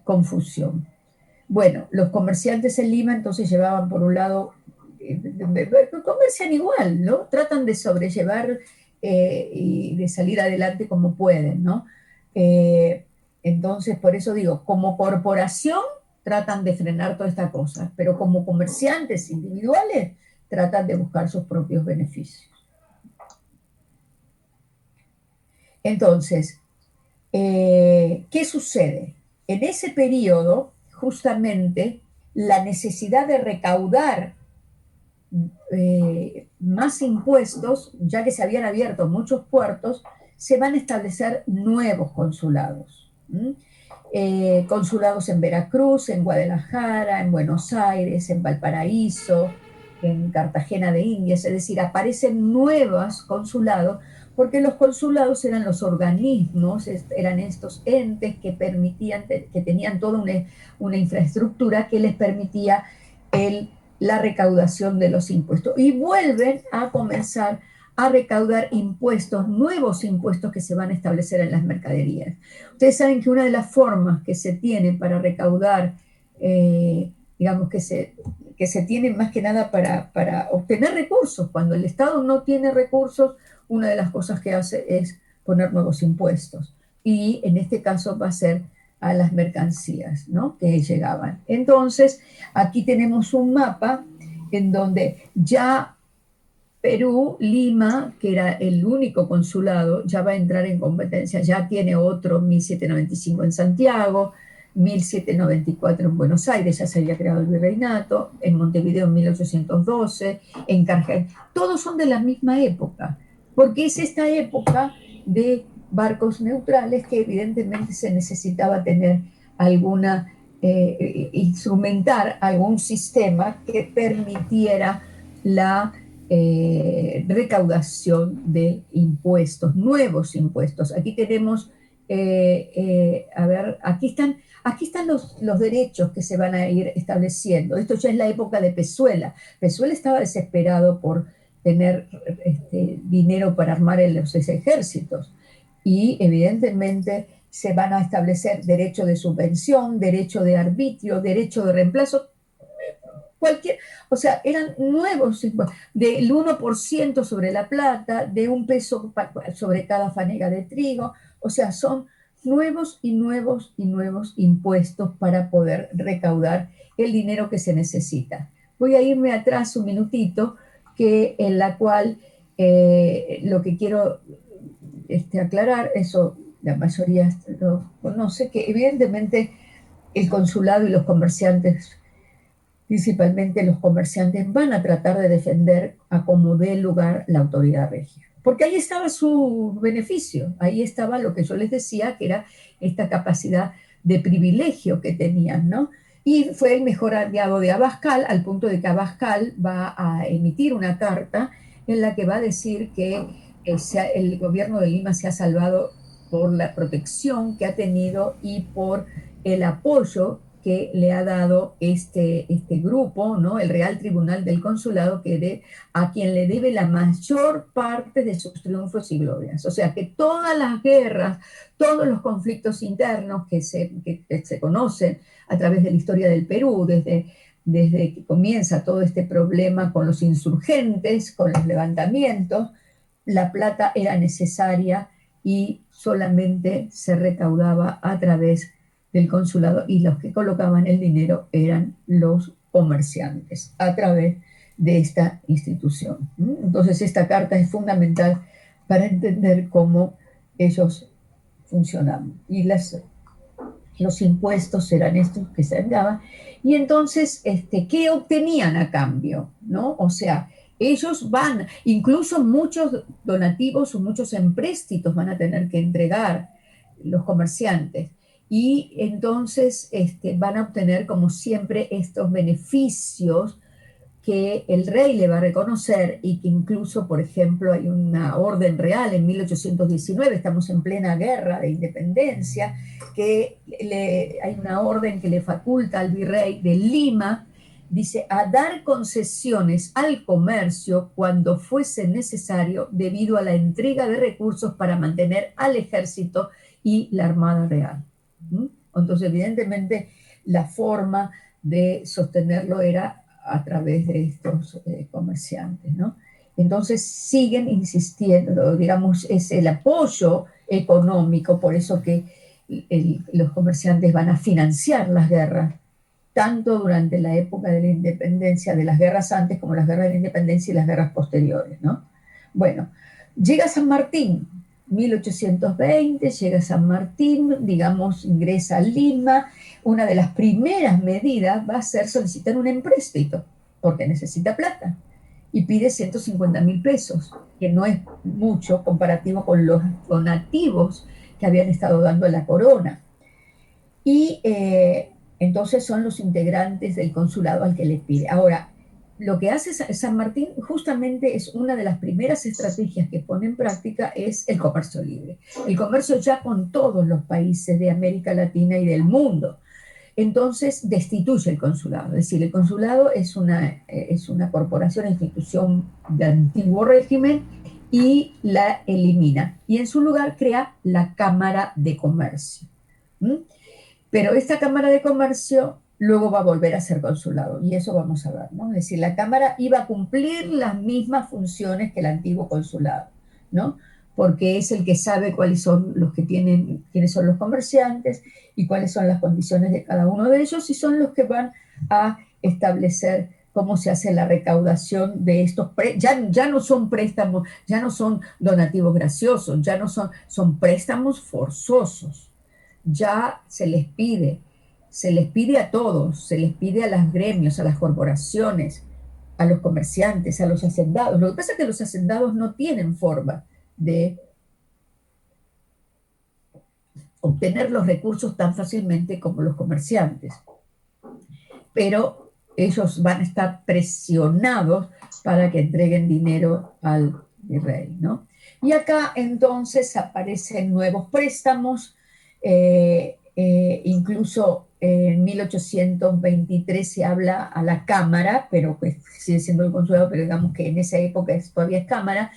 [SPEAKER 1] confusión. Bueno, los comerciantes en Lima entonces llevaban por un lado, comercian igual, ¿no? Tratan de sobrellevar y de salir adelante como pueden, ¿no? Entonces, por eso digo, como corporación tratan de frenar todas estas cosas, pero como comerciantes individuales tratan de buscar sus propios beneficios. Entonces, ¿qué sucede? En ese periodo, justamente, la necesidad de recaudar más impuestos, ya que se habían abierto muchos puertos, se van a establecer nuevos consulados. Consulados en Veracruz, en Guadalajara, en Buenos Aires, en Valparaíso, en Cartagena de Indias, es decir, aparecen nuevos consulados, porque los consulados eran los organismos, eran estos entes que permitían, que tenían toda una infraestructura que les permitía la recaudación de los impuestos. Y vuelven a comenzar a recaudar impuestos, nuevos impuestos que se van a establecer en las mercaderías. Ustedes saben que una de las formas que se tiene para recaudar, digamos que se tiene más que nada para obtener recursos, cuando el Estado no tiene recursos, una de las cosas que hace es poner nuevos impuestos. Y en este caso va a ser a las mercancías, ¿no?, que llegaban. Entonces, aquí tenemos un mapa en donde ya Perú, Lima, que era el único consulado, ya va a entrar en competencia, ya tiene otro 1795 en Santiago, 1794 en Buenos Aires, ya se había creado el virreinato, en Montevideo en 1812, en Cartagena, todos son de la misma época, porque es esta época de barcos neutrales que evidentemente se necesitaba tener alguna, instrumentar algún sistema que permitiera la recaudación de impuestos, nuevos impuestos. Aquí tenemos, a ver, aquí están los derechos que se van a ir estableciendo. Esto ya es la época de Pezuela. Pezuela estaba desesperado por tener dinero para armar los ejércitos y evidentemente se van a establecer derecho de subvención, derecho de arbitrio, derecho de reemplazo, cualquier, o sea, eran nuevos, del 1% sobre la plata, de $1 sobre cada fanega de trigo, o sea, son nuevos y nuevos y nuevos impuestos para poder recaudar el dinero que se necesita. Voy a irme atrás un minutito, que en la cual lo que quiero aclarar, eso la mayoría lo conoce, que evidentemente el consulado y los comerciantes, principalmente los comerciantes, van a tratar de defender a como dé lugar la autoridad regia. Porque ahí estaba su beneficio, ahí estaba lo que yo les decía, que era esta capacidad de privilegio que tenían, ¿no? Y fue el mejor aliado de Abascal, al punto de que Abascal va a emitir una carta en la que va a decir que el gobierno de Lima se ha salvado por la protección que ha tenido y por el apoyo que le ha dado este grupo, ¿no?, el Real Tribunal del Consulado, a quien le debe la mayor parte de sus triunfos y glorias. O sea que todas las guerras, todos los conflictos internos que se conocen a través de la historia del Perú, desde que comienza todo este problema con los insurgentes, con los levantamientos, la plata era necesaria y solamente se recaudaba a través del consulado, y los que colocaban el dinero eran los comerciantes a través de esta institución. Entonces esta carta es fundamental para entender cómo ellos funcionaban. Y los impuestos eran estos que se daban. Y entonces, ¿qué obtenían a cambio? ¿No? O sea, ellos van, incluso muchos donativos o muchos empréstitos van a tener que entregar los comerciantes. Y entonces van a obtener, como siempre, estos beneficios que el rey le va a reconocer, y que incluso, por ejemplo, hay una orden real en 1819, estamos en plena guerra de independencia, que hay una orden que le faculta al virrey de Lima, dice, a dar concesiones al comercio cuando fuese necesario debido a la entrega de recursos para mantener al ejército y la Armada Real. Entonces, evidentemente, la forma de sostenerlo era a través de estos comerciantes, ¿no? Entonces siguen insistiendo, digamos, es el apoyo económico, por eso que los comerciantes van a financiar las guerras, tanto durante la época de la independencia, de las guerras antes como las guerras de la independencia y las guerras posteriores, ¿no? Bueno, llega San Martín, 1820, llega San Martín, digamos, ingresa a Lima. Una de las primeras medidas va a ser solicitar un empréstito, porque necesita plata, y pide 150.000 pesos, que no es mucho comparativo con los donativos que habían estado dando a la corona. Y entonces son los integrantes del consulado al que le pide. Ahora, lo que hace San Martín justamente es una de las primeras estrategias que pone en práctica es el comercio libre. El comercio ya con todos los países de América Latina y del mundo. Entonces destituye el consulado, es decir, el consulado es una corporación, institución de antiguo régimen y la elimina. Y en su lugar crea la Cámara de Comercio. ¿Mm? Pero esta Cámara de Comercio luego va a volver a ser consulado, y eso vamos a ver, ¿no? Es decir, la Cámara iba a cumplir las mismas funciones que el antiguo consulado, ¿no? Porque es el que sabe cuáles son los que tienen, quiénes son los comerciantes y cuáles son las condiciones de cada uno de ellos, y son los que van a establecer cómo se hace la recaudación de estos ya no son préstamos, ya no son donativos graciosos, ya no son préstamos forzosos. Ya se les pide a todos, se les pide a los gremios, a las corporaciones, a los comerciantes, a los hacendados. Lo que pasa es que los hacendados no tienen forma de obtener los recursos tan fácilmente como los comerciantes, pero ellos van a estar presionados para que entreguen dinero al virrey, ¿no? Y acá entonces aparecen nuevos préstamos, incluso en 1823 se habla a la Cámara, pero pues sigue siendo el consulado, pero digamos que en esa época todavía es Cámara,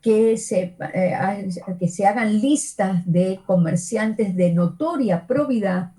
[SPEAKER 1] que se hagan listas de comerciantes de notoria probidad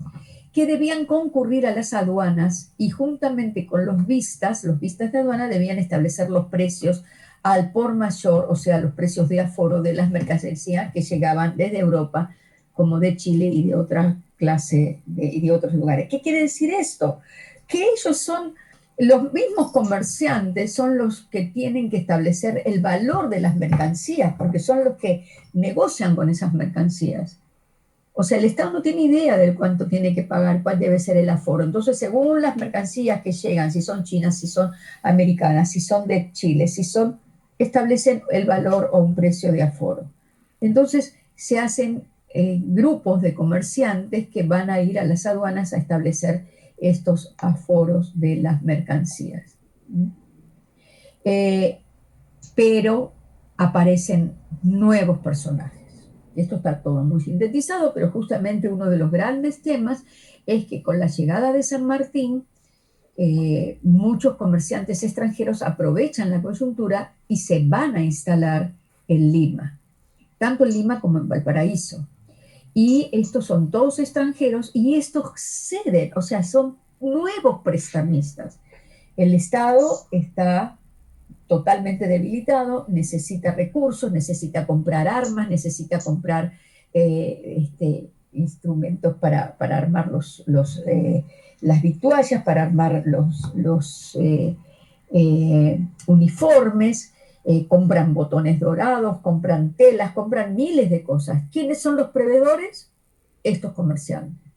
[SPEAKER 1] que debían concurrir a las aduanas y juntamente con los vistas de aduana debían establecer los precios al por mayor, o sea, los precios de aforo de las mercancías que llegaban desde Europa, como de Chile y de otra clase y de otros lugares. ¿Qué quiere decir esto? Que ellos son los mismos comerciantes, son los que tienen que establecer el valor de las mercancías, porque son los que negocian con esas mercancías. O sea, el Estado no tiene idea de cuánto tiene que pagar, cuál debe ser el aforo. Entonces, según las mercancías que llegan, si son chinas, si son americanas, si son de Chile, establecen el valor o un precio de aforo. Entonces, se hacen grupos de comerciantes que van a ir a las aduanas a establecer estos aforos de las mercancías. Pero aparecen nuevos personajes. Esto está todo muy sintetizado, pero justamente uno de los grandes temas es que con la llegada de San Martín, muchos comerciantes extranjeros aprovechan la coyuntura y se van a instalar en Lima, tanto en Lima como en Valparaíso. Y estos son todos extranjeros y estos ceden, o sea, son nuevos prestamistas. El Estado está totalmente debilitado, necesita recursos, necesita comprar armas, necesita comprar instrumentos para armar las vituallas, para armar los uniformes, compran botones dorados, compran telas, compran miles de cosas. ¿Quiénes son los proveedores? Estos comerciantes.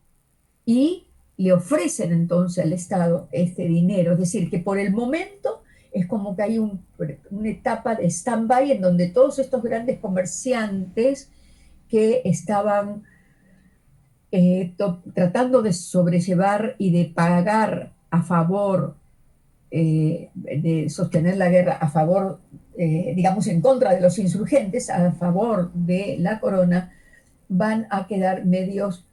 [SPEAKER 1] Y le ofrecen entonces al Estado este dinero, es decir, que por el momento es como que hay una etapa de stand-by en donde todos estos grandes comerciantes que estaban tratando de sobrellevar y de pagar a favor, de sostener la guerra a favor, digamos, en contra de los insurgentes, a favor de la corona, van a quedar medios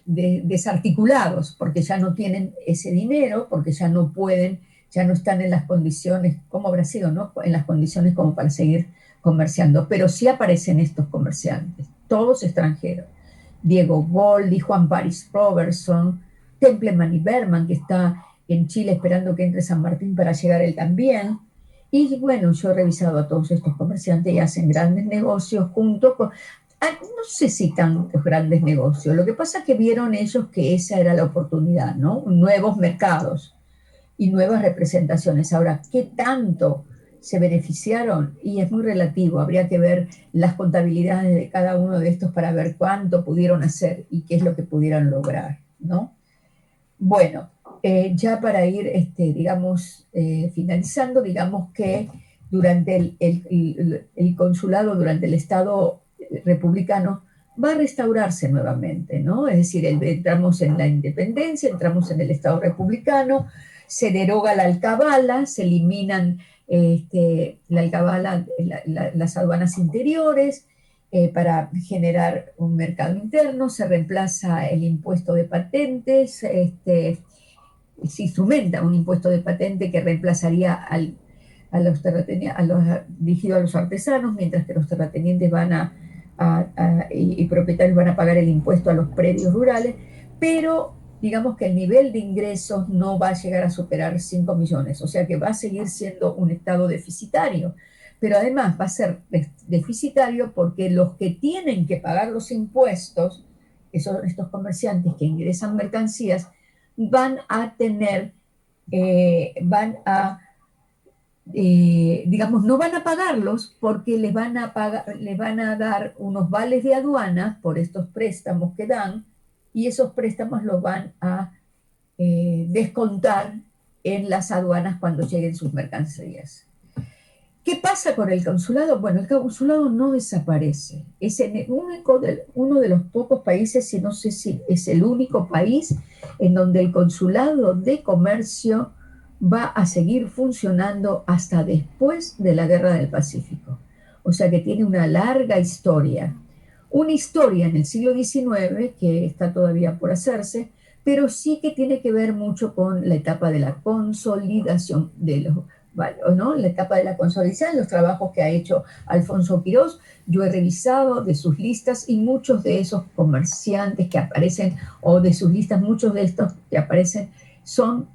[SPEAKER 1] desarticulados, porque ya no tienen ese dinero, porque ya no pueden, ya no están en las condiciones, como habrá sido, ¿no? En las condiciones como para seguir comerciando. Pero sí aparecen estos comerciantes, todos extranjeros. Diego Boldi, Juan Paris Robertson, Templeman y Berman, que está en Chile esperando que entre San Martín para llegar él también. Y bueno, yo he revisado a todos estos comerciantes y hacen grandes negocios junto con... no sé si tantos grandes negocios, lo que pasa es que vieron ellos que esa era la oportunidad, ¿no? Nuevos mercados y nuevas representaciones. Ahora, ¿qué tanto se beneficiaron? Y es muy relativo, habría que ver las contabilidades de cada uno de estos para ver cuánto pudieron hacer y qué es lo que pudieron lograr, ¿no? Bueno, ya para ir, digamos, finalizando, digamos que durante el consulado, durante el Estado republicano, va a restaurarse nuevamente, ¿no? Es decir, entramos en la independencia, entramos en el Estado republicano, se deroga la alcabala, se eliminan la alcabala, las aduanas interiores, para generar un mercado interno, se reemplaza el impuesto de patentes, se instrumenta un impuesto de patente que reemplazaría a los dirigido a los artesanos, mientras que los terratenientes y propietarios van a pagar el impuesto a los predios rurales, pero digamos que el nivel de ingresos no va a llegar a superar 5 millones, o sea que va a seguir siendo un estado deficitario, pero además va a ser deficitario porque los que tienen que pagar los impuestos, que son estos comerciantes que ingresan mercancías, van a tener, van a, digamos, no van a pagarlos porque les van a dar unos vales de aduana por estos préstamos que dan, y esos préstamos los van a descontar en las aduanas cuando lleguen sus mercancías. ¿Qué pasa con el consulado? Bueno, el consulado no desaparece. Es uno de los pocos países, y no sé si es el único país, en donde el consulado de comercio va a seguir funcionando hasta después de la Guerra del Pacífico. O sea que tiene una larga historia. Una historia en el siglo XIX que está todavía por hacerse, pero sí que tiene que ver mucho con la etapa de la consolidación de los, ¿no? La etapa de la consolidación, los trabajos que ha hecho Alfonso Quirós. Yo he revisado de sus listas y muchos de esos comerciantes que aparecen, o de sus listas, muchos de estos que aparecen son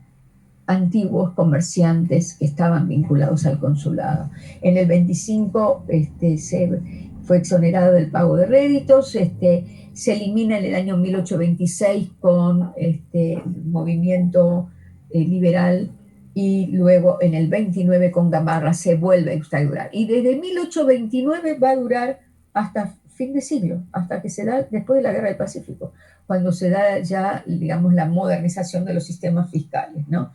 [SPEAKER 1] antiguos comerciantes que estaban vinculados al consulado. En el 25 fue exonerado del pago de réditos, se elimina en el año 1826 con el movimiento liberal, y luego en el 29 con Gamarra se vuelve a instaurar. Y desde 1829 va a durar hasta fin de siglo, hasta que se da después de la Guerra del Pacífico, cuando se da ya, digamos, la modernización de los sistemas fiscales, ¿no?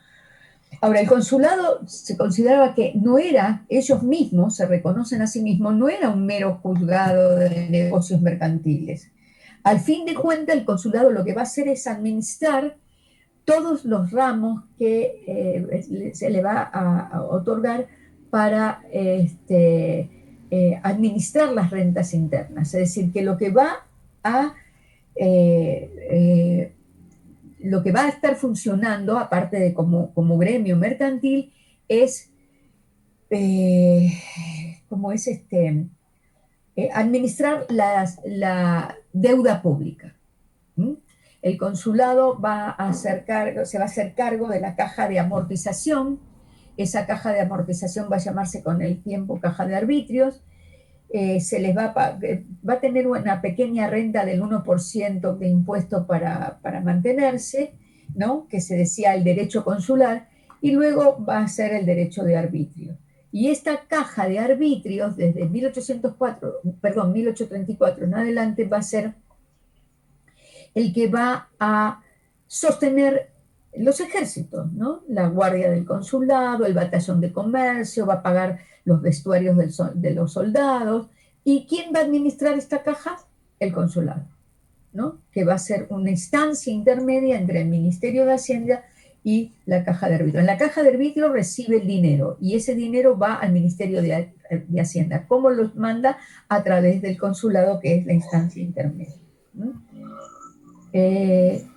[SPEAKER 1] Ahora, el consulado se consideraba que no era, ellos mismos se reconocen a sí mismos, no era un mero juzgado de negocios mercantiles. Al fin de cuentas, el consulado lo que va a hacer es administrar todos los ramos que se le va a otorgar para administrar las rentas internas. Es decir, que a eh, eh, lo que va a estar funcionando, aparte de como gremio mercantil, es eh, como es administrar la deuda pública. ¿Mm? El consulado se va a hacer cargo de la caja de amortización. Esa caja de amortización va a llamarse con el tiempo caja de arbitrios. Se les va a tener una pequeña renta del 1% de impuesto para mantenerse, ¿no? Que se decía el derecho consular, y luego va a ser el derecho de arbitrio. Y esta caja de arbitrios, desde 1834 en adelante, va a ser el que va a sostener los ejércitos, ¿no? La guardia del consulado, el batallón de comercio, va a pagar los vestuarios de los soldados. ¿Y quién va a administrar esta caja? El consulado, ¿no? Que va a ser una instancia intermedia entre el Ministerio de Hacienda y la caja de arbitrio. En la caja de arbitrio recibe el dinero, y ese dinero va al Ministerio de Hacienda. ¿Cómo lo manda? A través del consulado, que es la instancia intermedia, ¿no?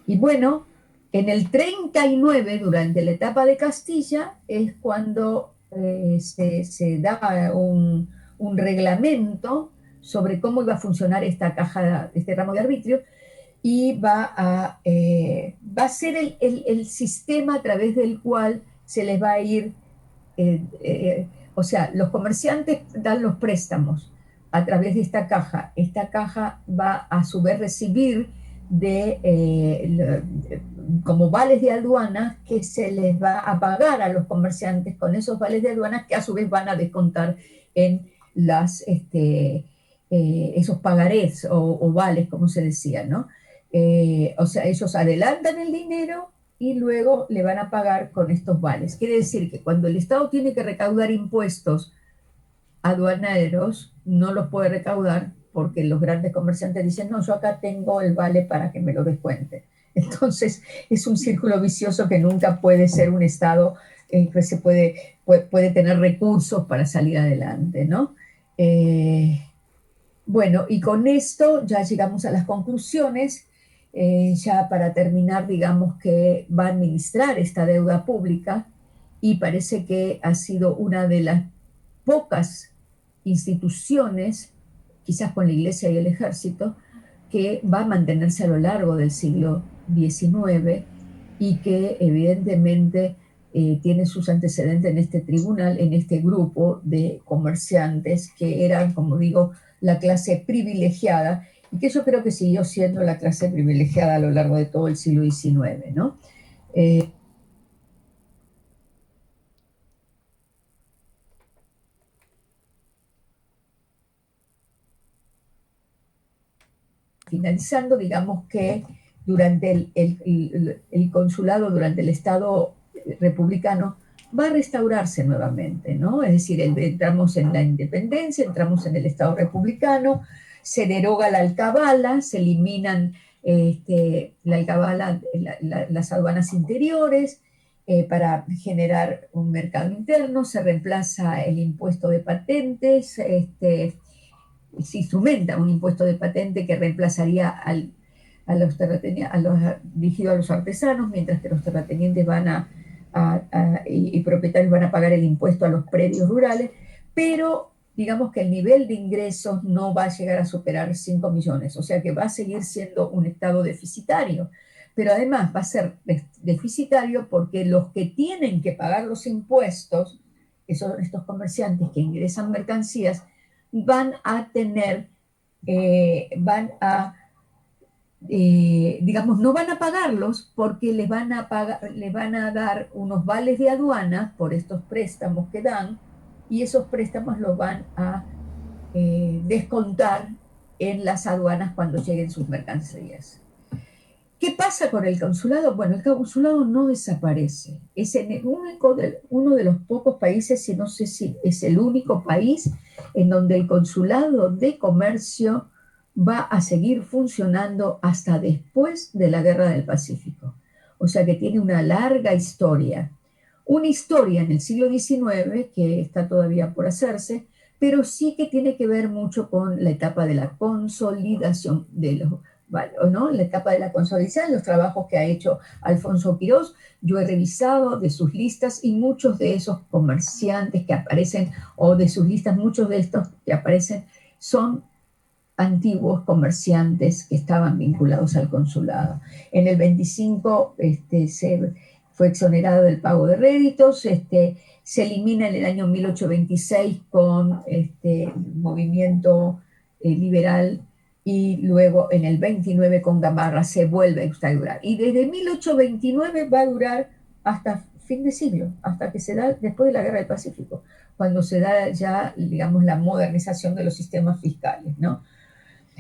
[SPEAKER 1] Y bueno, en el 39, durante la etapa de Castilla, es cuando se da un reglamento sobre cómo iba a funcionar esta caja, este ramo de arbitrio, y va a ser el sistema a través del cual se les va a ir, o sea, los comerciantes dan los préstamos, a través de esta caja. Esta caja va a su vez recibir como vales de aduana que se les va a pagar a los comerciantes con esos vales de aduana que a su vez van a descontar en esos pagarés o vales, como se decía, ¿no? O sea, ellos adelantan el dinero y luego le van a pagar con estos vales. Quiere decir que cuando el Estado tiene que recaudar impuestos aduaneros, no los puede recaudar porque los grandes comerciantes dicen, no, yo acá tengo el vale para que me lo descuente. Entonces, es un círculo vicioso que nunca puede ser un Estado que puede tener recursos para salir adelante, ¿no? Bueno, y con esto ya llegamos a las conclusiones. Ya para terminar, digamos que va a administrar esta deuda pública y parece que ha sido una de las pocas instituciones, quizás con la Iglesia y el Ejército, que va a mantenerse a lo largo del siglo XIX y que evidentemente tiene sus antecedentes en este tribunal, en este grupo de comerciantes que eran, como digo, la clase privilegiada y que yo creo que siguió siendo la clase privilegiada a lo largo de todo el siglo XIX, ¿no? Finalizando, digamos que durante el consulado, durante el Estado republicano, va a restaurarse nuevamente, ¿no? Es decir, entramos en la independencia, entramos en el Estado republicano, se deroga la alcabala, se eliminan la alcabala, las aduanas interiores, para generar un mercado interno, se reemplaza el impuesto de patentes, se instrumenta un impuesto de patente que reemplazaría dirigido a los artesanos, mientras que los terratenientes y propietarios van a pagar el impuesto a los predios rurales, pero digamos que el nivel de ingresos no va a llegar a superar 5 millones, o sea que va a seguir siendo un Estado deficitario, pero además va a ser deficitario porque los que tienen que pagar los impuestos, que son estos comerciantes que ingresan mercancías, van a tener, van a, digamos, no van a pagarlos porque les van a dar unos vales de aduana por estos préstamos que dan y esos préstamos los van a descontar en las aduanas cuando lleguen sus mercancías. ¿Qué pasa con el consulado? Bueno, el consulado no desaparece. Es uno de los pocos países, y no sé si es el único país, en donde el consulado de comercio va a seguir funcionando hasta después de la Guerra del Pacífico. O sea que tiene una larga historia. Una historia en el siglo XIX que está todavía por hacerse, pero sí que tiene que ver mucho con la etapa de la consolidación de los, ¿no? La etapa de la consolidación, los trabajos que ha hecho Alfonso Quirós. Yo he revisado de sus listas y muchos de esos comerciantes que aparecen, o de sus listas, muchos de estos que aparecen son antiguos comerciantes que estaban vinculados al consulado. En el 25 fue exonerado del pago de réditos, se elimina en el año 1826 con el movimiento liberal y luego en el 29 con Gamarra se vuelve a instaurar. Y desde 1829 va a durar hasta fin de siglo, hasta que se da después de la Guerra del Pacífico, cuando se da ya, digamos, la modernización de los sistemas fiscales, ¿no?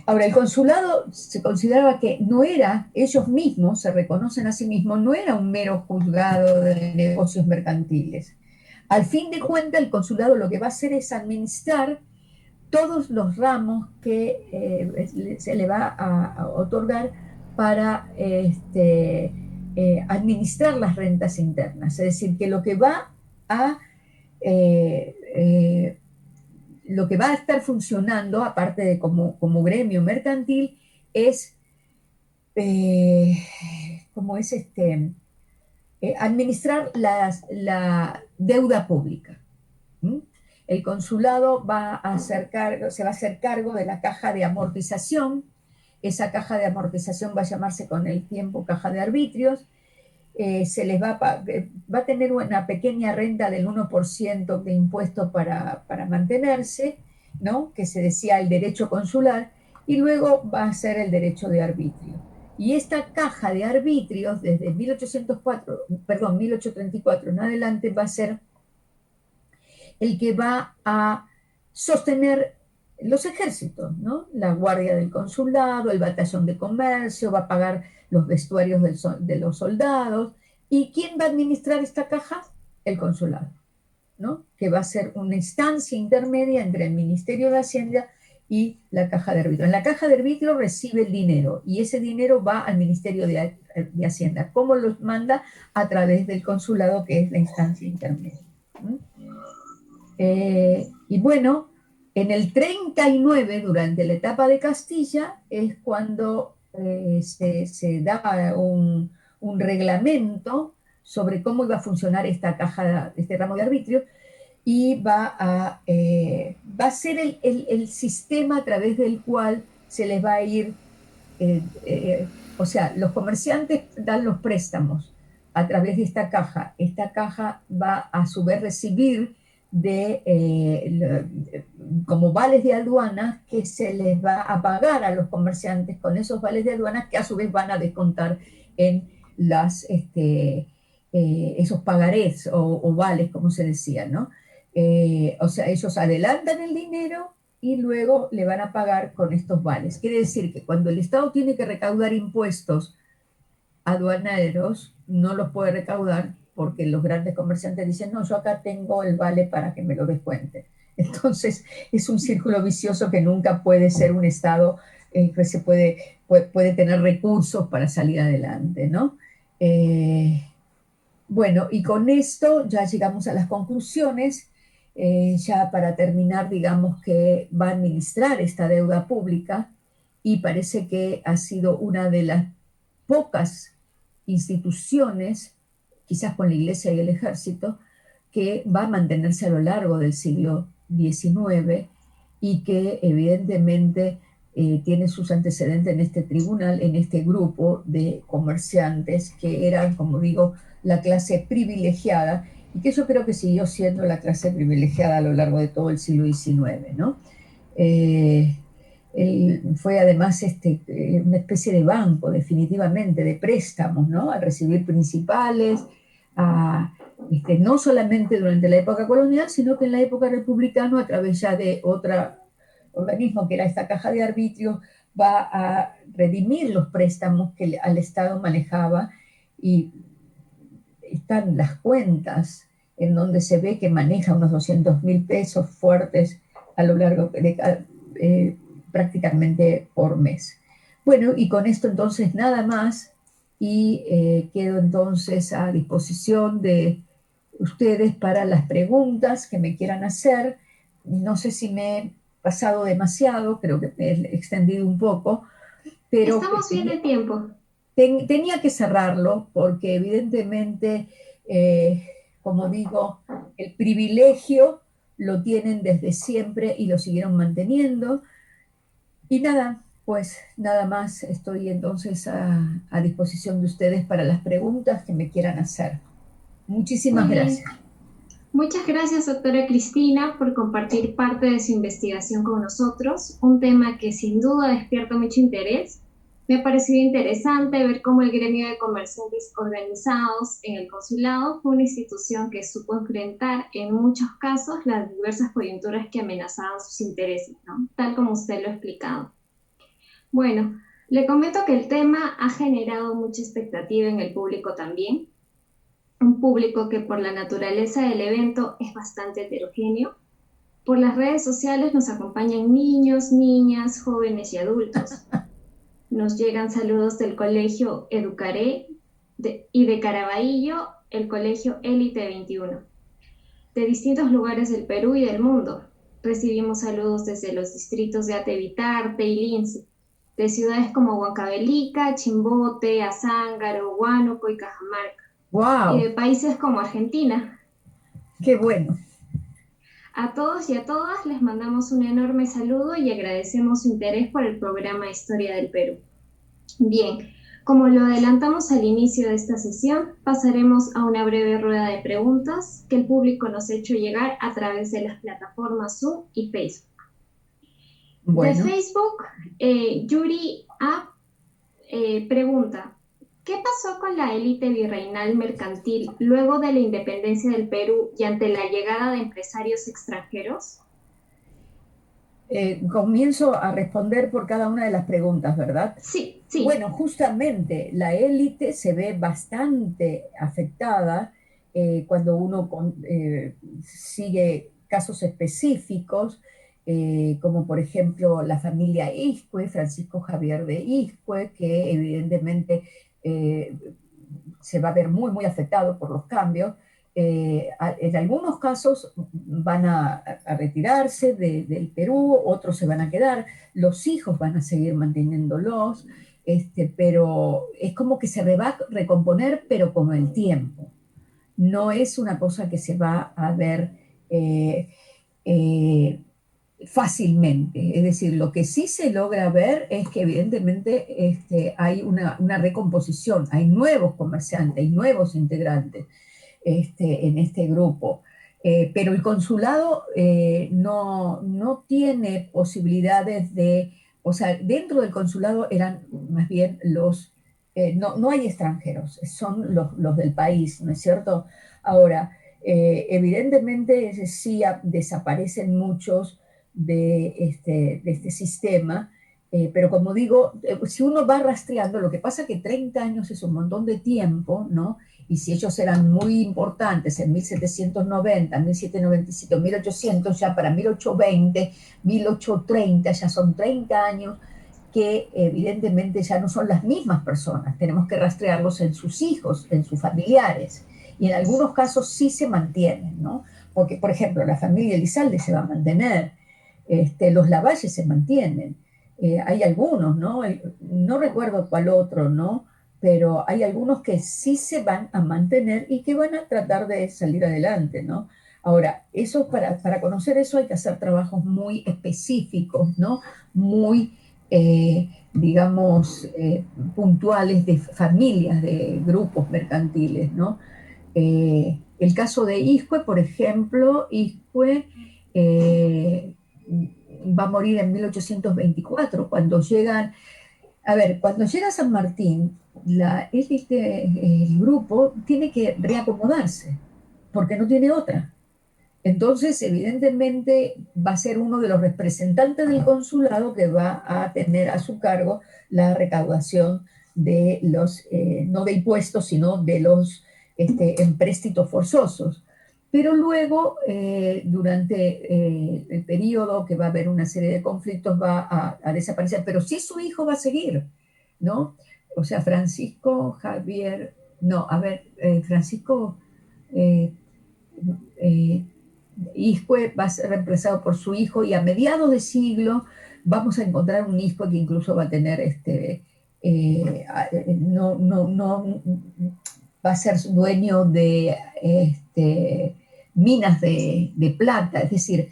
[SPEAKER 1] Ahora, el consulado se consideraba que no era, ellos mismos se reconocen a sí mismos, no era un mero juzgado de negocios mercantiles. Al fin de cuentas, el consulado lo que va a hacer es administrar todos los ramos que se le va a otorgar para administrar las rentas internas. Es decir, que eh, eh, lo que va a estar funcionando, aparte de como gremio mercantil, es, eh, como es administrar la deuda pública. ¿Mm? El consulado se va a hacer cargo de la caja de amortización. Esa caja de amortización va a llamarse con el tiempo caja de arbitrios. Se les va a tener una pequeña renta del 1% de impuesto para mantenerse ¿no? Que se decía el derecho consular, y luego va a ser el derecho de arbitrio. Y esta caja de arbitrios, desde 1834 en adelante, va a ser el que va a sostener los ejércitos, ¿no? La guardia del consulado, el batallón de comercio, va a pagar los vestuarios de los soldados. ¿Y quién va a administrar esta caja? El consulado, ¿no? Que va a ser una instancia intermedia entre el Ministerio de Hacienda y la caja de arbitrio. En la caja de arbitrio recibe el dinero y ese dinero va al Ministerio de Hacienda. ¿Cómo los manda? A través del consulado, que es la instancia intermedia. Y bueno, en el 39, durante la etapa de Castilla, es cuando se da un reglamento sobre cómo iba a funcionar esta caja, este ramo de arbitrio, y va a ser el sistema a través del cual se les va a ir, o sea, los comerciantes dan los préstamos a través de esta caja. Esta caja va a su vez recibir como vales de aduanas que se les va a pagar a los comerciantes con esos vales de aduanas que a su vez van a descontar en esos pagarés o vales, como se decía, ¿no? O sea, ellos adelantan el dinero y luego le van a pagar con estos vales. Quiere decir que cuando el Estado tiene que recaudar impuestos aduaneros, no los puede recaudar porque los grandes comerciantes dicen, no, yo acá tengo el vale para que me lo descuente. Entonces, es un círculo vicioso que nunca puede ser un Estado que puede tener recursos para salir adelante, ¿no? Bueno, y con esto ya llegamos a las conclusiones. Ya para terminar, digamos que va a administrar esta deuda pública y parece que ha sido una de las pocas instituciones, quizás con la Iglesia y el Ejército, que va a mantenerse a lo largo del siglo XIX y que evidentemente tiene sus antecedentes en este tribunal, en este grupo de comerciantes que eran, como digo, la clase privilegiada y que yo creo que siguió siendo la clase privilegiada a lo largo de todo el siglo XIX, ¿no? Eh, Él fue además una especie de banco, definitivamente, de préstamos, ¿no? Al recibir principales, no solamente durante la época colonial, sino que en la época republicana, a través ya de otro organismo que era esta caja de arbitrio, va a redimir los préstamos que al Estado manejaba y están las cuentas en donde se ve que maneja unos 200.000 pesos fuertes a lo largo de prácticamente por mes. Bueno, y con esto entonces nada más y quedo entonces a disposición de ustedes para las preguntas que me quieran hacer. No sé si me he pasado demasiado, creo que me he extendido un poco, pero
[SPEAKER 2] Estamos bien de tiempo.
[SPEAKER 1] tenía que cerrarlo porque evidentemente, eh, como digo, el privilegio lo tienen desde siempre y lo siguieron manteniendo. Y nada, pues nada más estoy entonces a disposición de ustedes para las preguntas que me quieran hacer.
[SPEAKER 2] Muy
[SPEAKER 1] Muchísimas
[SPEAKER 2] bien.
[SPEAKER 1] gracias.
[SPEAKER 2] Muchas gracias, doctora Cristina, por compartir parte de su investigación con nosotros, un tema que sin duda despierta mucho interés. Me ha parecido interesante ver cómo el gremio de comerciantes organizados en el consulado fue una institución que supo enfrentar en muchos casos las diversas coyunturas que amenazaban sus intereses, ¿no? Tal como usted lo ha explicado. Bueno, le comento que el tema ha generado mucha expectativa en el público también, un público que por la naturaleza del evento es bastante heterogéneo. Por las redes sociales nos acompañan niños, niñas, jóvenes y adultos. Nos llegan saludos del colegio Educaré y de Caraballo, el colegio Élite 21. De distintos lugares del Perú y del mundo. Recibimos saludos desde los distritos de Atevitarte y Lince, de ciudades como Huancavelica, Chimbote, Azángaro, Huánuco y Cajamarca, y
[SPEAKER 1] ¡Wow!
[SPEAKER 2] de países como Argentina.
[SPEAKER 1] ¡Qué bueno!
[SPEAKER 2] A todos y a todas les mandamos un enorme saludo y agradecemos su interés por el programa Historia del Perú. Bien, como lo adelantamos al inicio de esta sesión, pasaremos a una breve rueda de preguntas que el público nos ha hecho llegar a través de las plataformas Zoom y Facebook. De
[SPEAKER 1] Bueno.
[SPEAKER 2] Facebook, Yuri A. Pregunta, ¿qué pasó con la élite virreinal mercantil luego de la independencia del Perú y ante la llegada de empresarios extranjeros?
[SPEAKER 1] Comienzo a responder por cada una de las preguntas, ¿verdad?
[SPEAKER 2] Sí, sí.
[SPEAKER 1] Bueno, justamente la élite se ve bastante afectada cuando uno sigue casos específicos, como por ejemplo la familia Iscue, Francisco Javier de Iscue, que evidentemente eh, se va a ver muy, muy afectado por los cambios. En algunos casos van a retirarse del Perú, otros se van a quedar, los hijos van a seguir manteniéndolos, pero es como que se va a recomponer, pero con el tiempo. No es una cosa que se va a ver eh, eh, fácilmente. Es decir, lo que sí se logra ver es que evidentemente hay una recomposición, hay nuevos comerciantes, hay nuevos integrantes en este grupo. Pero el consulado no tiene posibilidades de, o sea, dentro del consulado eran más bien no hay extranjeros, son los del país, ¿no es cierto? Ahora, evidentemente sí desaparecen muchos de este sistema, pero como digo, si uno va rastreando, lo que pasa es que 30 años es un montón de tiempo, ¿no? Y si ellos eran muy importantes en 1790, 1797, 1800, ya para 1820, 1830, ya son 30 años que evidentemente ya no son las mismas personas. Tenemos que rastrearlos en sus hijos, en sus familiares. Y en algunos casos sí se mantienen, ¿no? Porque, por ejemplo, la familia Elizalde se va a mantener, los Lavalle se mantienen. Hay algunos, ¿no? No recuerdo cuál otro, ¿no? Pero hay algunos que sí se van a mantener y que van a tratar de salir adelante, ¿no? Ahora, para conocer eso hay que hacer trabajos muy específicos, ¿no? Muy, digamos, puntuales de familias, de grupos mercantiles, ¿no? El caso de Iscue, por ejemplo, Iscue va a morir en 1824, cuando llegan, a ver, cuando llega San Martín, el grupo tiene que reacomodarse, porque no tiene otra. Entonces, evidentemente, va a ser uno de los representantes del consulado que va a tener a su cargo la recaudación de los, no de impuestos, sino de los empréstitos forzosos. Pero luego, durante el periodo que va a haber una serie de conflictos, va a desaparecer. Pero sí su hijo va a seguir, ¿no? O sea, Francisco Javier, no, a ver, Francisco eh, eh, Iscue va a ser reemplazado por su hijo y a mediados de siglo vamos a encontrar un Iscue que incluso va a tener no va a ser dueño de minas de plata, es decir,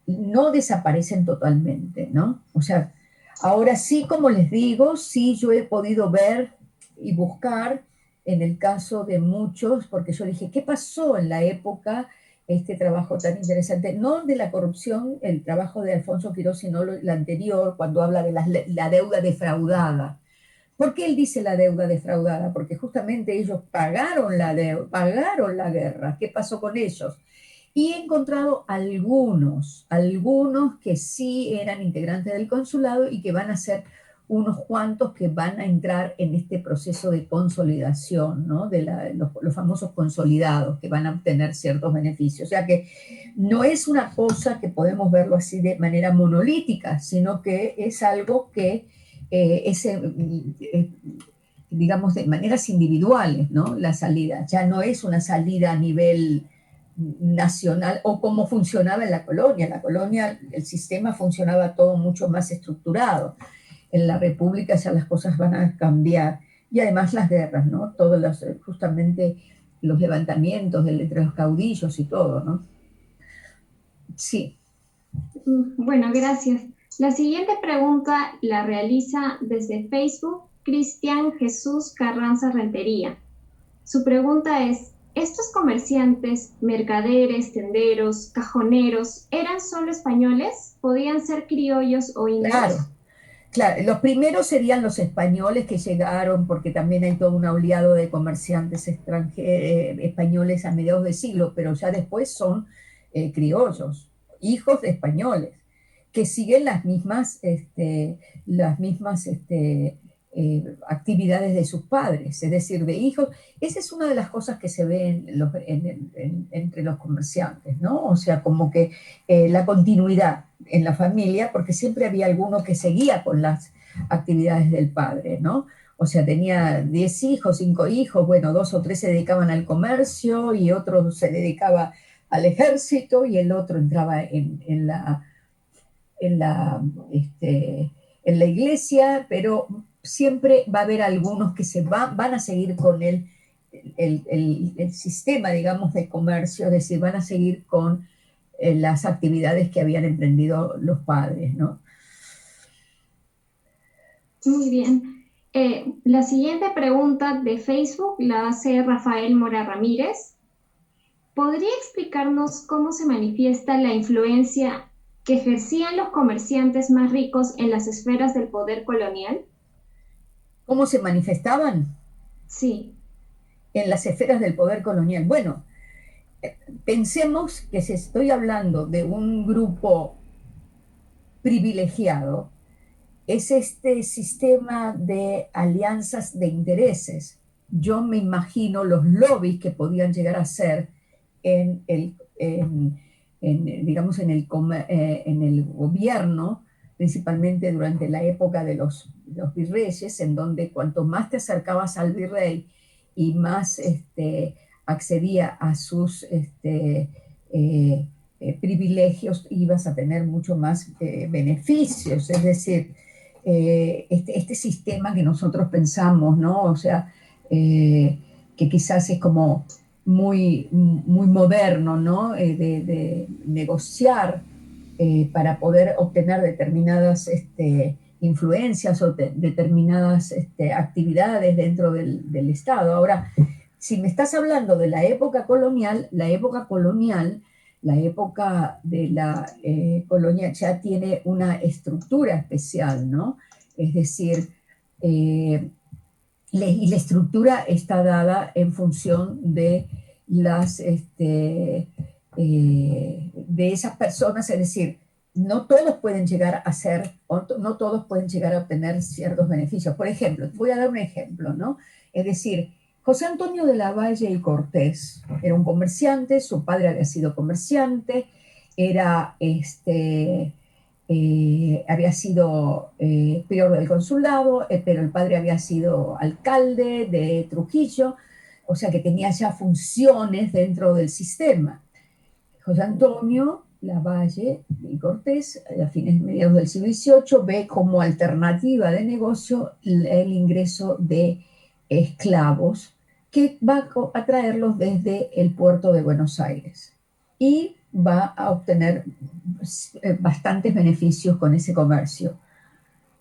[SPEAKER 1] no desaparecen totalmente, ¿no? O sea, ahora sí, como les digo, sí yo he podido ver y buscar en el caso de muchos, porque yo dije, ¿qué pasó en la época este trabajo tan interesante? No de la corrupción, el trabajo de Alfonso Quirós, sino el anterior, cuando habla de la deuda defraudada. ¿Por qué él dice la deuda defraudada? Porque justamente ellos pagaron la deuda, pagaron la guerra. ¿Qué pasó con ellos? Y he encontrado algunos que sí eran integrantes del consulado y que van a ser unos cuantos que van a entrar en este proceso de consolidación, ¿no? Los famosos consolidados que van a obtener ciertos beneficios. O sea que no es una cosa que podemos verlo así de manera monolítica, sino que es algo que digamos, de maneras individuales, ¿no? La salida. Ya no es una salida a nivel nacional o como funcionaba en la colonia. En la colonia el sistema funcionaba todo mucho más estructurado. En la República ya las cosas van a cambiar. Y además las guerras, ¿no? Justamente los levantamientos entre los caudillos y todo, ¿no? Sí.
[SPEAKER 2] Bueno, gracias. La siguiente pregunta la realiza desde Facebook Cristian Jesús Carranza Rentería. Su pregunta es, ¿estos comerciantes, mercaderes, tenderos, cajoneros, eran solo españoles? ¿Podían ser criollos o
[SPEAKER 1] Claro.
[SPEAKER 2] indios?
[SPEAKER 1] Claro, los primeros serían los españoles que llegaron, porque también hay todo un oleado de comerciantes españoles a mediados de siglo, pero ya después son criollos, hijos de españoles, que siguen las mismas actividades de sus padres, es decir, de hijos. Esa es una de las cosas que se ve entre los comerciantes, ¿no? O sea, como que la continuidad en la familia, porque siempre había alguno que seguía con las actividades del padre, ¿no? O sea, tenía 10 hijos, 5 hijos, bueno, 2 o 3 se dedicaban al comercio y otro se dedicaba al ejército y el otro entraba en la, en la iglesia, pero siempre va a haber algunos que van a seguir con el sistema, digamos, de comercio, es decir, van a seguir con las actividades que habían emprendido los padres, ¿no?
[SPEAKER 2] Muy bien. La siguiente pregunta de Facebook la hace Rafael Mora Ramírez. ¿Podría explicarnos cómo se manifiesta la influencia que ejercían los comerciantes más ricos en las esferas del poder colonial?
[SPEAKER 1] ¿Cómo se manifestaban
[SPEAKER 2] Sí.
[SPEAKER 1] en las esferas del poder colonial? Bueno, pensemos que si estoy hablando de un grupo privilegiado, es este sistema de alianzas de intereses. Yo me imagino los lobbies que podían llegar a ser digamos, en el gobierno, principalmente durante la época de los virreyes, en donde cuanto más te acercabas al virrey y más accedía a sus privilegios, ibas a tener mucho más beneficios. Es decir, este sistema que nosotros pensamos, ¿no? O sea, que quizás es como muy moderno, ¿no? De negociar para poder obtener determinadas influencias o determinadas actividades dentro del Estado. Ahora, si me estás hablando de la época de la colonia ya tiene una estructura especial, ¿no? Es decir, eh, y la estructura está dada en función de esas personas, es decir, no todos pueden llegar a ser, no todos pueden llegar a obtener ciertos beneficios. Por ejemplo, voy a dar un ejemplo, ¿no? Es decir, José Antonio de la Valle y Cortés era un comerciante, su padre había sido comerciante, era había sido prior del consulado, pero el padre había sido alcalde de Trujillo, o sea que tenía ya funciones dentro del sistema. José Antonio Lavalle y Cortés, a fines mediados del siglo XVIII, ve como alternativa de negocio el ingreso de esclavos que va a traerlos desde el puerto de Buenos Aires y va a obtener bastantes beneficios con ese comercio.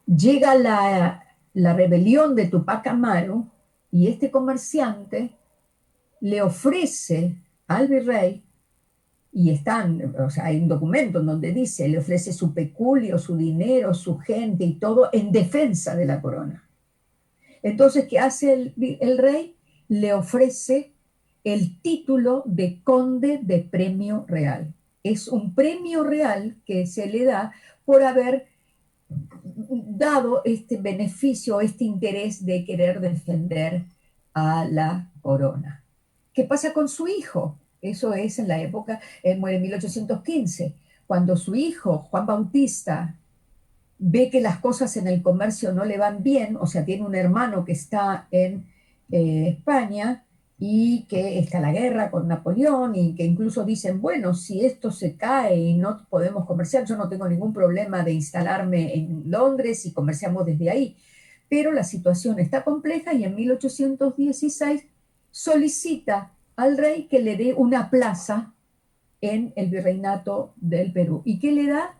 [SPEAKER 1] Llega la rebelión de Tupac Amaru y este comerciante le ofrece al virrey, y o sea, hay un documento en donde dice, le ofrece su peculio, su dinero, su gente y todo en defensa de la corona. Entonces, ¿qué hace el rey? Le ofrece el título de conde de premio real. Es un premio real que se le da por haber dado este beneficio, este interés de querer defender a la corona. ¿Qué pasa con su hijo? Eso es en la época, él muere en 1815, cuando su hijo, Juan Bautista, ve que las cosas en el comercio no le van bien, o sea, tiene un hermano que está en España y que está la guerra con Napoleón y que incluso dicen, bueno, si esto se cae y no podemos comerciar, yo no tengo ningún problema de instalarme en Londres y comerciamos desde ahí. Pero la situación está compleja y en 1816 solicita al rey que le dé una plaza en el virreinato del Perú y que le da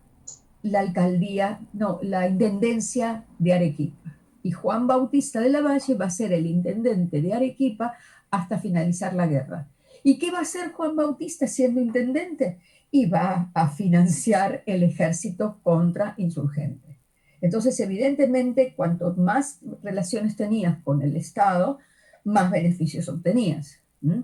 [SPEAKER 1] la alcaldía, no, la intendencia de Arequipa. Y Juan Bautista de la Valle va a ser el intendente de Arequipa hasta finalizar la guerra. ¿Y qué va a hacer Juan Bautista siendo intendente? Y va a financiar el ejército contra insurgentes. Entonces, evidentemente, cuanto más relaciones tenías con el Estado, más beneficios obtenías. ¿Mm?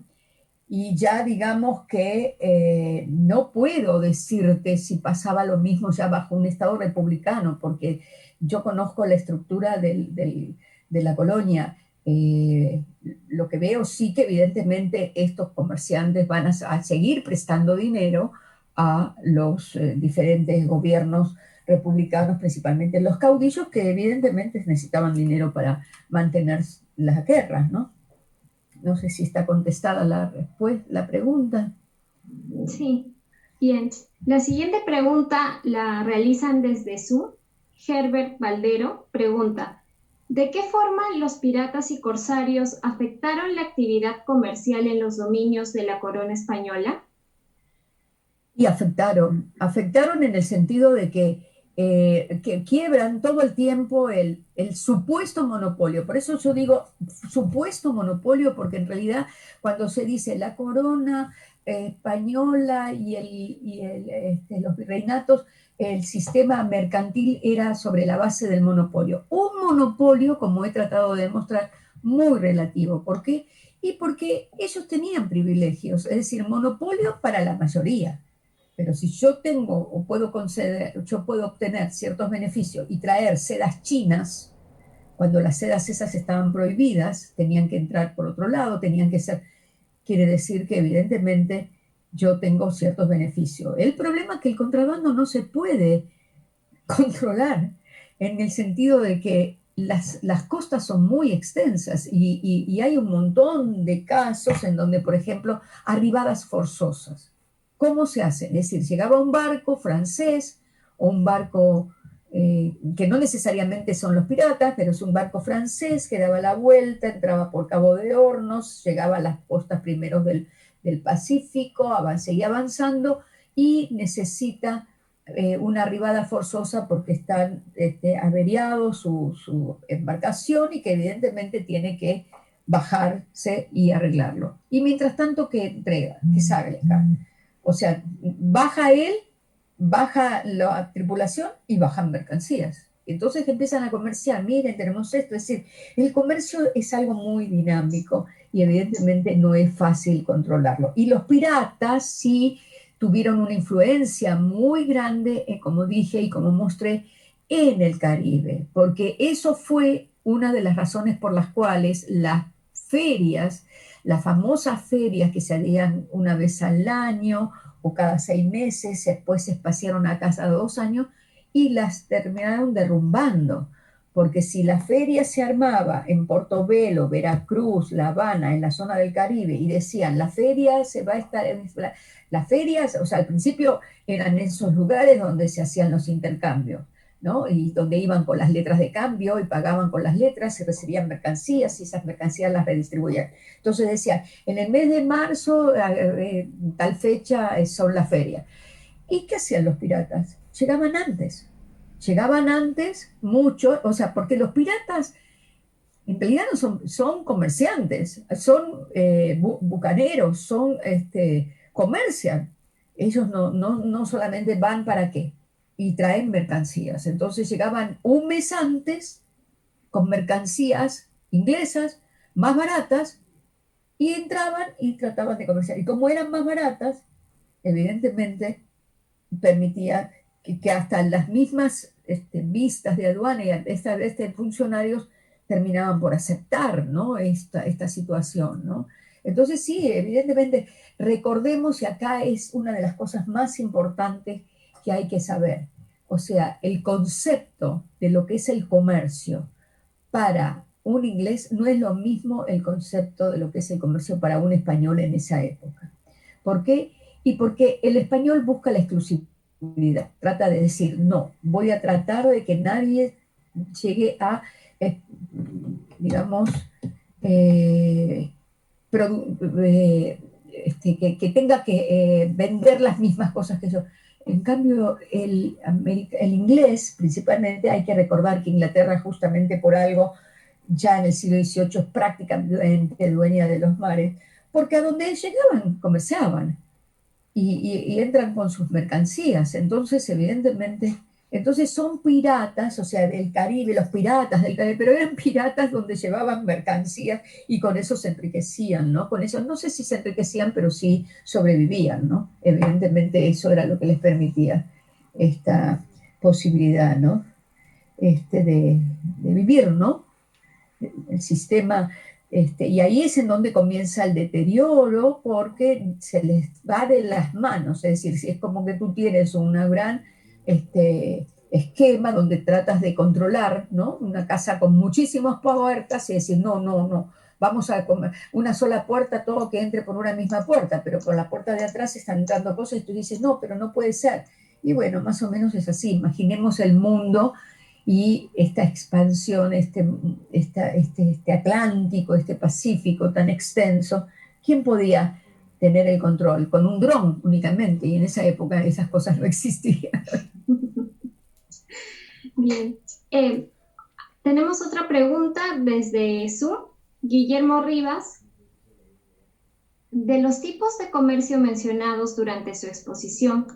[SPEAKER 1] Y ya digamos que no puedo decirte si pasaba lo mismo ya bajo un Estado republicano, porque yo conozco la estructura de la colonia. Eh, lo que veo sí que evidentemente estos comerciantes van a seguir prestando dinero a los diferentes gobiernos republicanos, principalmente los caudillos, que evidentemente necesitaban dinero para mantener las guerras, ¿no? No sé si está contestada la pregunta.
[SPEAKER 2] Sí, bien. La siguiente pregunta la realizan desde Zoom. Herbert Valdero pregunta, ¿de qué forma los piratas y corsarios afectaron la actividad comercial en los dominios de la corona española?
[SPEAKER 1] Y afectaron en el sentido de que quiebran todo el tiempo el supuesto monopolio. Por eso yo digo supuesto monopolio, porque en realidad cuando se dice la corona española los virreinatos, el sistema mercantil era sobre la base del monopolio. Un monopolio, como he tratado de demostrar, muy relativo. ¿Por qué? Y porque ellos tenían privilegios, es decir, monopolio para la mayoría. Pero si yo tengo o puedo conceder, yo puedo obtener ciertos beneficios y traer sedas chinas, cuando las sedas esas estaban prohibidas, tenían que entrar por otro lado, tenían que ser, quiere decir que evidentemente yo tengo ciertos beneficios. El problema es que el contrabando no se puede controlar en el sentido de que las costas son muy extensas y hay un montón de casos en donde, por ejemplo, arribadas forzosas. ¿Cómo se hace? Es decir, llegaba un barco francés o un barco que no necesariamente son los piratas, pero es un barco francés que daba la vuelta, entraba por Cabo de Hornos, llegaba a las costas primeros del Pacífico, seguía avanzando y necesita una arribada forzosa porque están averiados su embarcación y que evidentemente tiene que bajarse y arreglarlo. Y mientras tanto, ¿qué entrega? ¿Qué sabe? O sea, baja él, baja la tripulación y bajan mercancías. Entonces empiezan a comerciar, miren, tenemos esto. Es decir, el comercio es algo muy dinámico y evidentemente no es fácil controlarlo. Y los piratas sí tuvieron una influencia muy grande, como dije y como mostré, en el Caribe, porque eso fue una de las razones por las cuales las ferias, las famosas ferias que se hacían una vez al año o cada 6 meses, después se espaciaron a cada 2 años y las terminaron derrumbando. Porque si la feria se armaba en Portobelo, Veracruz, La Habana, en la zona del Caribe, y decían, la feria se va a estar, las ferias, o sea, al principio eran esos lugares donde se hacían los intercambios, ¿no? Y donde iban con las letras de cambio y pagaban con las letras y recibían mercancías y esas mercancías las redistribuían. Entonces decían, en el mes de marzo, tal fecha son las ferias. ¿Y qué hacían los piratas? Llegaban antes mucho, o sea, porque los piratas en realidad no son comerciantes, son bucaneros, comercian. Ellos no solamente van para qué, y traen mercancías. Entonces llegaban un mes antes con mercancías inglesas más baratas y entraban y trataban de comerciar. Y como eran más baratas, evidentemente permitía que hasta las mismas vistas de aduana y funcionarios terminaban por aceptar, ¿no? esta situación, ¿no? Entonces sí, evidentemente, recordemos que acá es una de las cosas más importantes que hay que saber. O sea, el concepto de lo que es el comercio para un inglés no es lo mismo el concepto de lo que es el comercio para un español en esa época. ¿Por qué? Y porque el español busca la exclusividad, trata de decir, no, voy a tratar de que nadie llegue a, digamos, eh, que tenga que vender las mismas cosas que yo. En cambio, el inglés, principalmente, hay que recordar que Inglaterra, justamente por algo, ya en el siglo XVIII es prácticamente dueña de los mares, porque a donde llegaban comerciaban y entran con sus mercancías. Entonces, evidentemente, entonces son piratas, o sea, del Caribe, los piratas del Caribe, pero eran piratas donde llevaban mercancías y con eso se enriquecían, ¿no? Con eso, no sé si se enriquecían, pero sí sobrevivían, ¿no? Evidentemente eso era lo que les permitía esta posibilidad, ¿no? De vivir, ¿no? El sistema, y ahí es en donde comienza el deterioro porque se les va de las manos, es decir, si es como que tú tienes una gran esquema donde tratas de controlar, ¿no? Una casa con muchísimas puertas y decir, no, no, no, vamos a comer una sola puerta, todo que entre por una misma puerta, pero por la puerta de atrás están entrando cosas y tú dices, no, pero no puede ser. Y bueno, más o menos es así, imaginemos el mundo y esta expansión, este Atlántico, este Pacífico tan extenso, ¿quién podía tener el control? Con un dron únicamente, y en esa época esas cosas no existían.
[SPEAKER 2] Bien. Tenemos otra pregunta desde Zoom. Guillermo Rivas. De los tipos de comercio mencionados durante su exposición,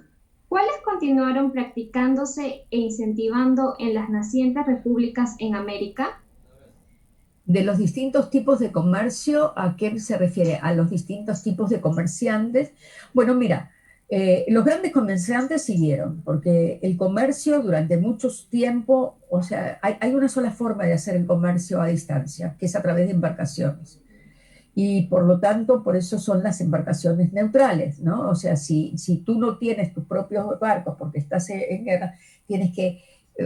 [SPEAKER 2] ¿cuáles continuaron practicándose e incentivando en las nacientes repúblicas en América?
[SPEAKER 1] De los distintos tipos de comercio, ¿a qué se refiere? A los distintos tipos de comerciantes. Bueno, mira, los grandes comerciantes siguieron, porque el comercio durante mucho tiempo, o sea, hay una sola forma de hacer el comercio a distancia, que es a través de embarcaciones. Y por lo tanto, por eso son las embarcaciones neutrales, ¿no? O sea, si tú no tienes tus propios barcos porque estás en guerra, tienes que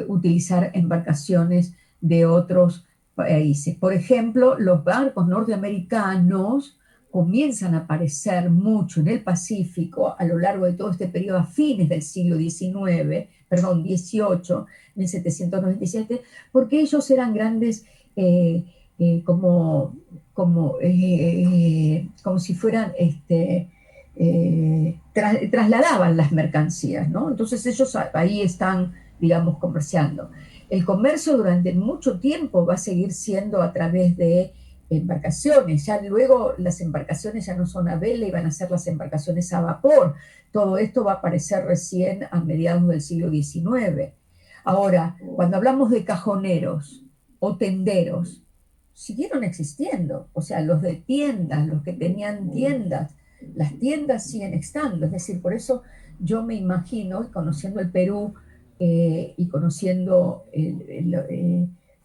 [SPEAKER 1] utilizar embarcaciones de otros países. Por ejemplo, los barcos norteamericanos comienzan a aparecer mucho en el Pacífico a lo largo de todo este periodo, a fines del siglo XIX, perdón, XVIII, 1797, porque ellos eran grandes como si fueran, trasladaban las mercancías, ¿no? Entonces ellos ahí están, digamos, comerciando. El comercio durante mucho tiempo va a seguir siendo a través de embarcaciones, ya luego las embarcaciones ya no son a vela y van a ser las embarcaciones a vapor. Todo esto va a aparecer recién a mediados del siglo XIX. Ahora, cuando hablamos de cajoneros o tenderos, siguieron existiendo, o sea, los de tiendas, los que tenían tiendas, las tiendas siguen estando, es decir, por eso yo me imagino, conociendo el Perú y conociendo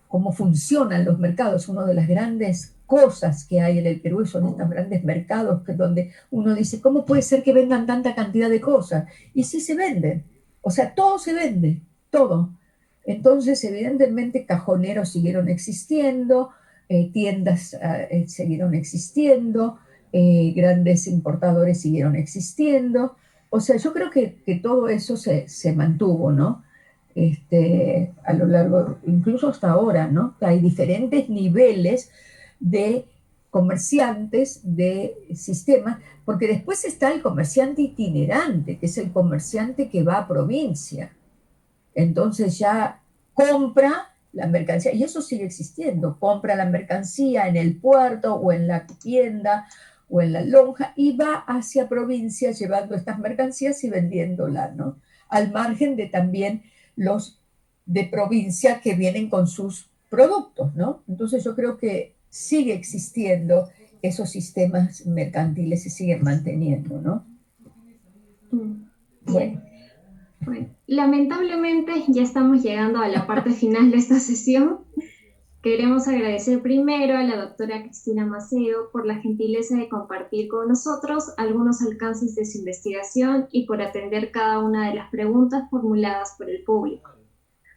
[SPEAKER 1] cómo funcionan los mercados, una de las grandes cosas que hay en el Perú son estos grandes mercados donde uno dice, ¿cómo puede ser que vendan tanta cantidad de cosas? Y sí se venden, o sea, todo se vende, todo. Entonces, evidentemente, cajoneros siguieron existiendo, tiendas siguieron existiendo, grandes importadores siguieron existiendo. O sea, yo creo que todo eso se mantuvo, ¿no? A lo largo, incluso hasta ahora, ¿no? Hay diferentes niveles de comerciantes, de sistemas, porque después está el comerciante itinerante, que es el comerciante que va a provincia. Entonces ya compra la mercancía, y eso sigue existiendo, compra la mercancía en el puerto o en la tienda o en la lonja y va hacia provincia llevando estas mercancías y vendiéndolas, ¿no? Al margen de también los de provincia que vienen con sus productos, ¿no? Entonces yo creo que sigue existiendo esos sistemas mercantiles, se siguen manteniendo, ¿no? Bueno.
[SPEAKER 2] Bueno, lamentablemente ya estamos llegando a la parte final de esta sesión. Queremos agradecer primero a la doctora Cristina Maceo por la gentileza de compartir con nosotros algunos alcances de su investigación y por atender cada una de las preguntas formuladas por el público.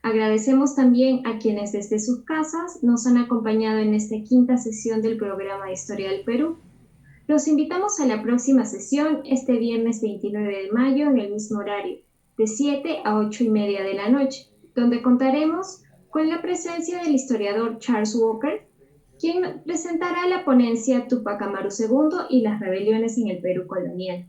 [SPEAKER 2] Agradecemos también a quienes desde sus casas nos han acompañado en esta quinta sesión del programa de Historia del Perú. Los invitamos a la próxima sesión este viernes 29 de mayo en el mismo horario, de 7 a 8:30 de la noche, donde contaremos con la presencia del historiador Charles Walker, quien presentará la ponencia Tupac Amaru II y las rebeliones en el Perú colonial.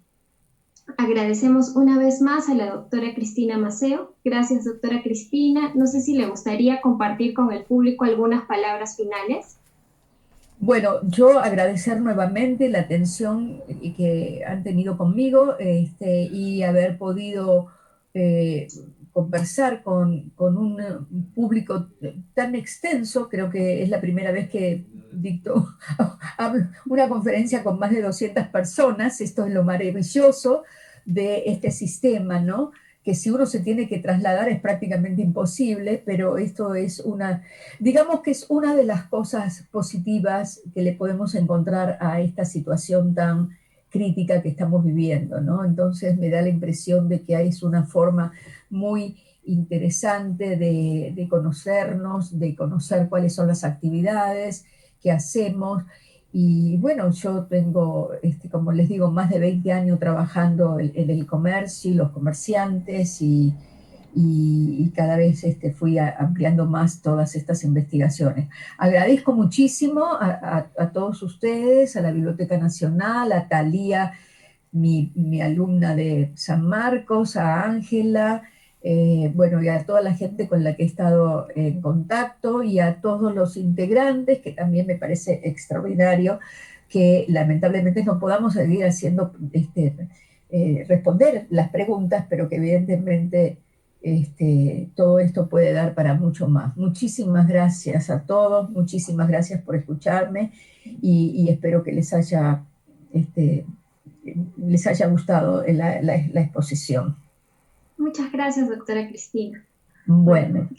[SPEAKER 2] Agradecemos una vez más a la doctora Cristina Maceo. Gracias, doctora Cristina. No sé si le gustaría compartir con el público algunas palabras finales.
[SPEAKER 1] Bueno, yo agradecer nuevamente la atención que han tenido conmigo, y haber podido eh, conversar con un público tan extenso. Creo que es la primera vez que dicto hablo una conferencia con más de 200 personas. Esto es lo maravilloso de este sistema, ¿no? Que si uno se tiene que trasladar es prácticamente imposible, pero esto es una, digamos que es una de las cosas positivas que le podemos encontrar a esta situación tan crítica que estamos viviendo, ¿no? Entonces me da la impresión de que es una forma muy interesante de conocernos, de conocer cuáles son las actividades que hacemos. Y bueno, yo tengo, como les digo, más de 20 años trabajando en el comercio y los comerciantes, y cada vez fui ampliando más todas estas investigaciones. Agradezco muchísimo a todos ustedes, a la Biblioteca Nacional, a Talía, mi alumna de San Marcos, a Ángela, bueno, y a toda la gente con la que he estado en contacto, y a todos los integrantes, que también me parece extraordinario que lamentablemente no podamos seguir haciendo, responder las preguntas, pero que evidentemente todo esto puede dar para mucho más. Muchísimas gracias a todos, muchísimas gracias por escucharme, y espero que este, les haya gustado la exposición.
[SPEAKER 2] Muchas gracias, doctora Cristina. Bueno,
[SPEAKER 1] Bueno,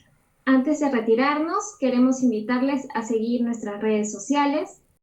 [SPEAKER 2] antes de retirarnos, queremos invitarles a seguir nuestras redes sociales.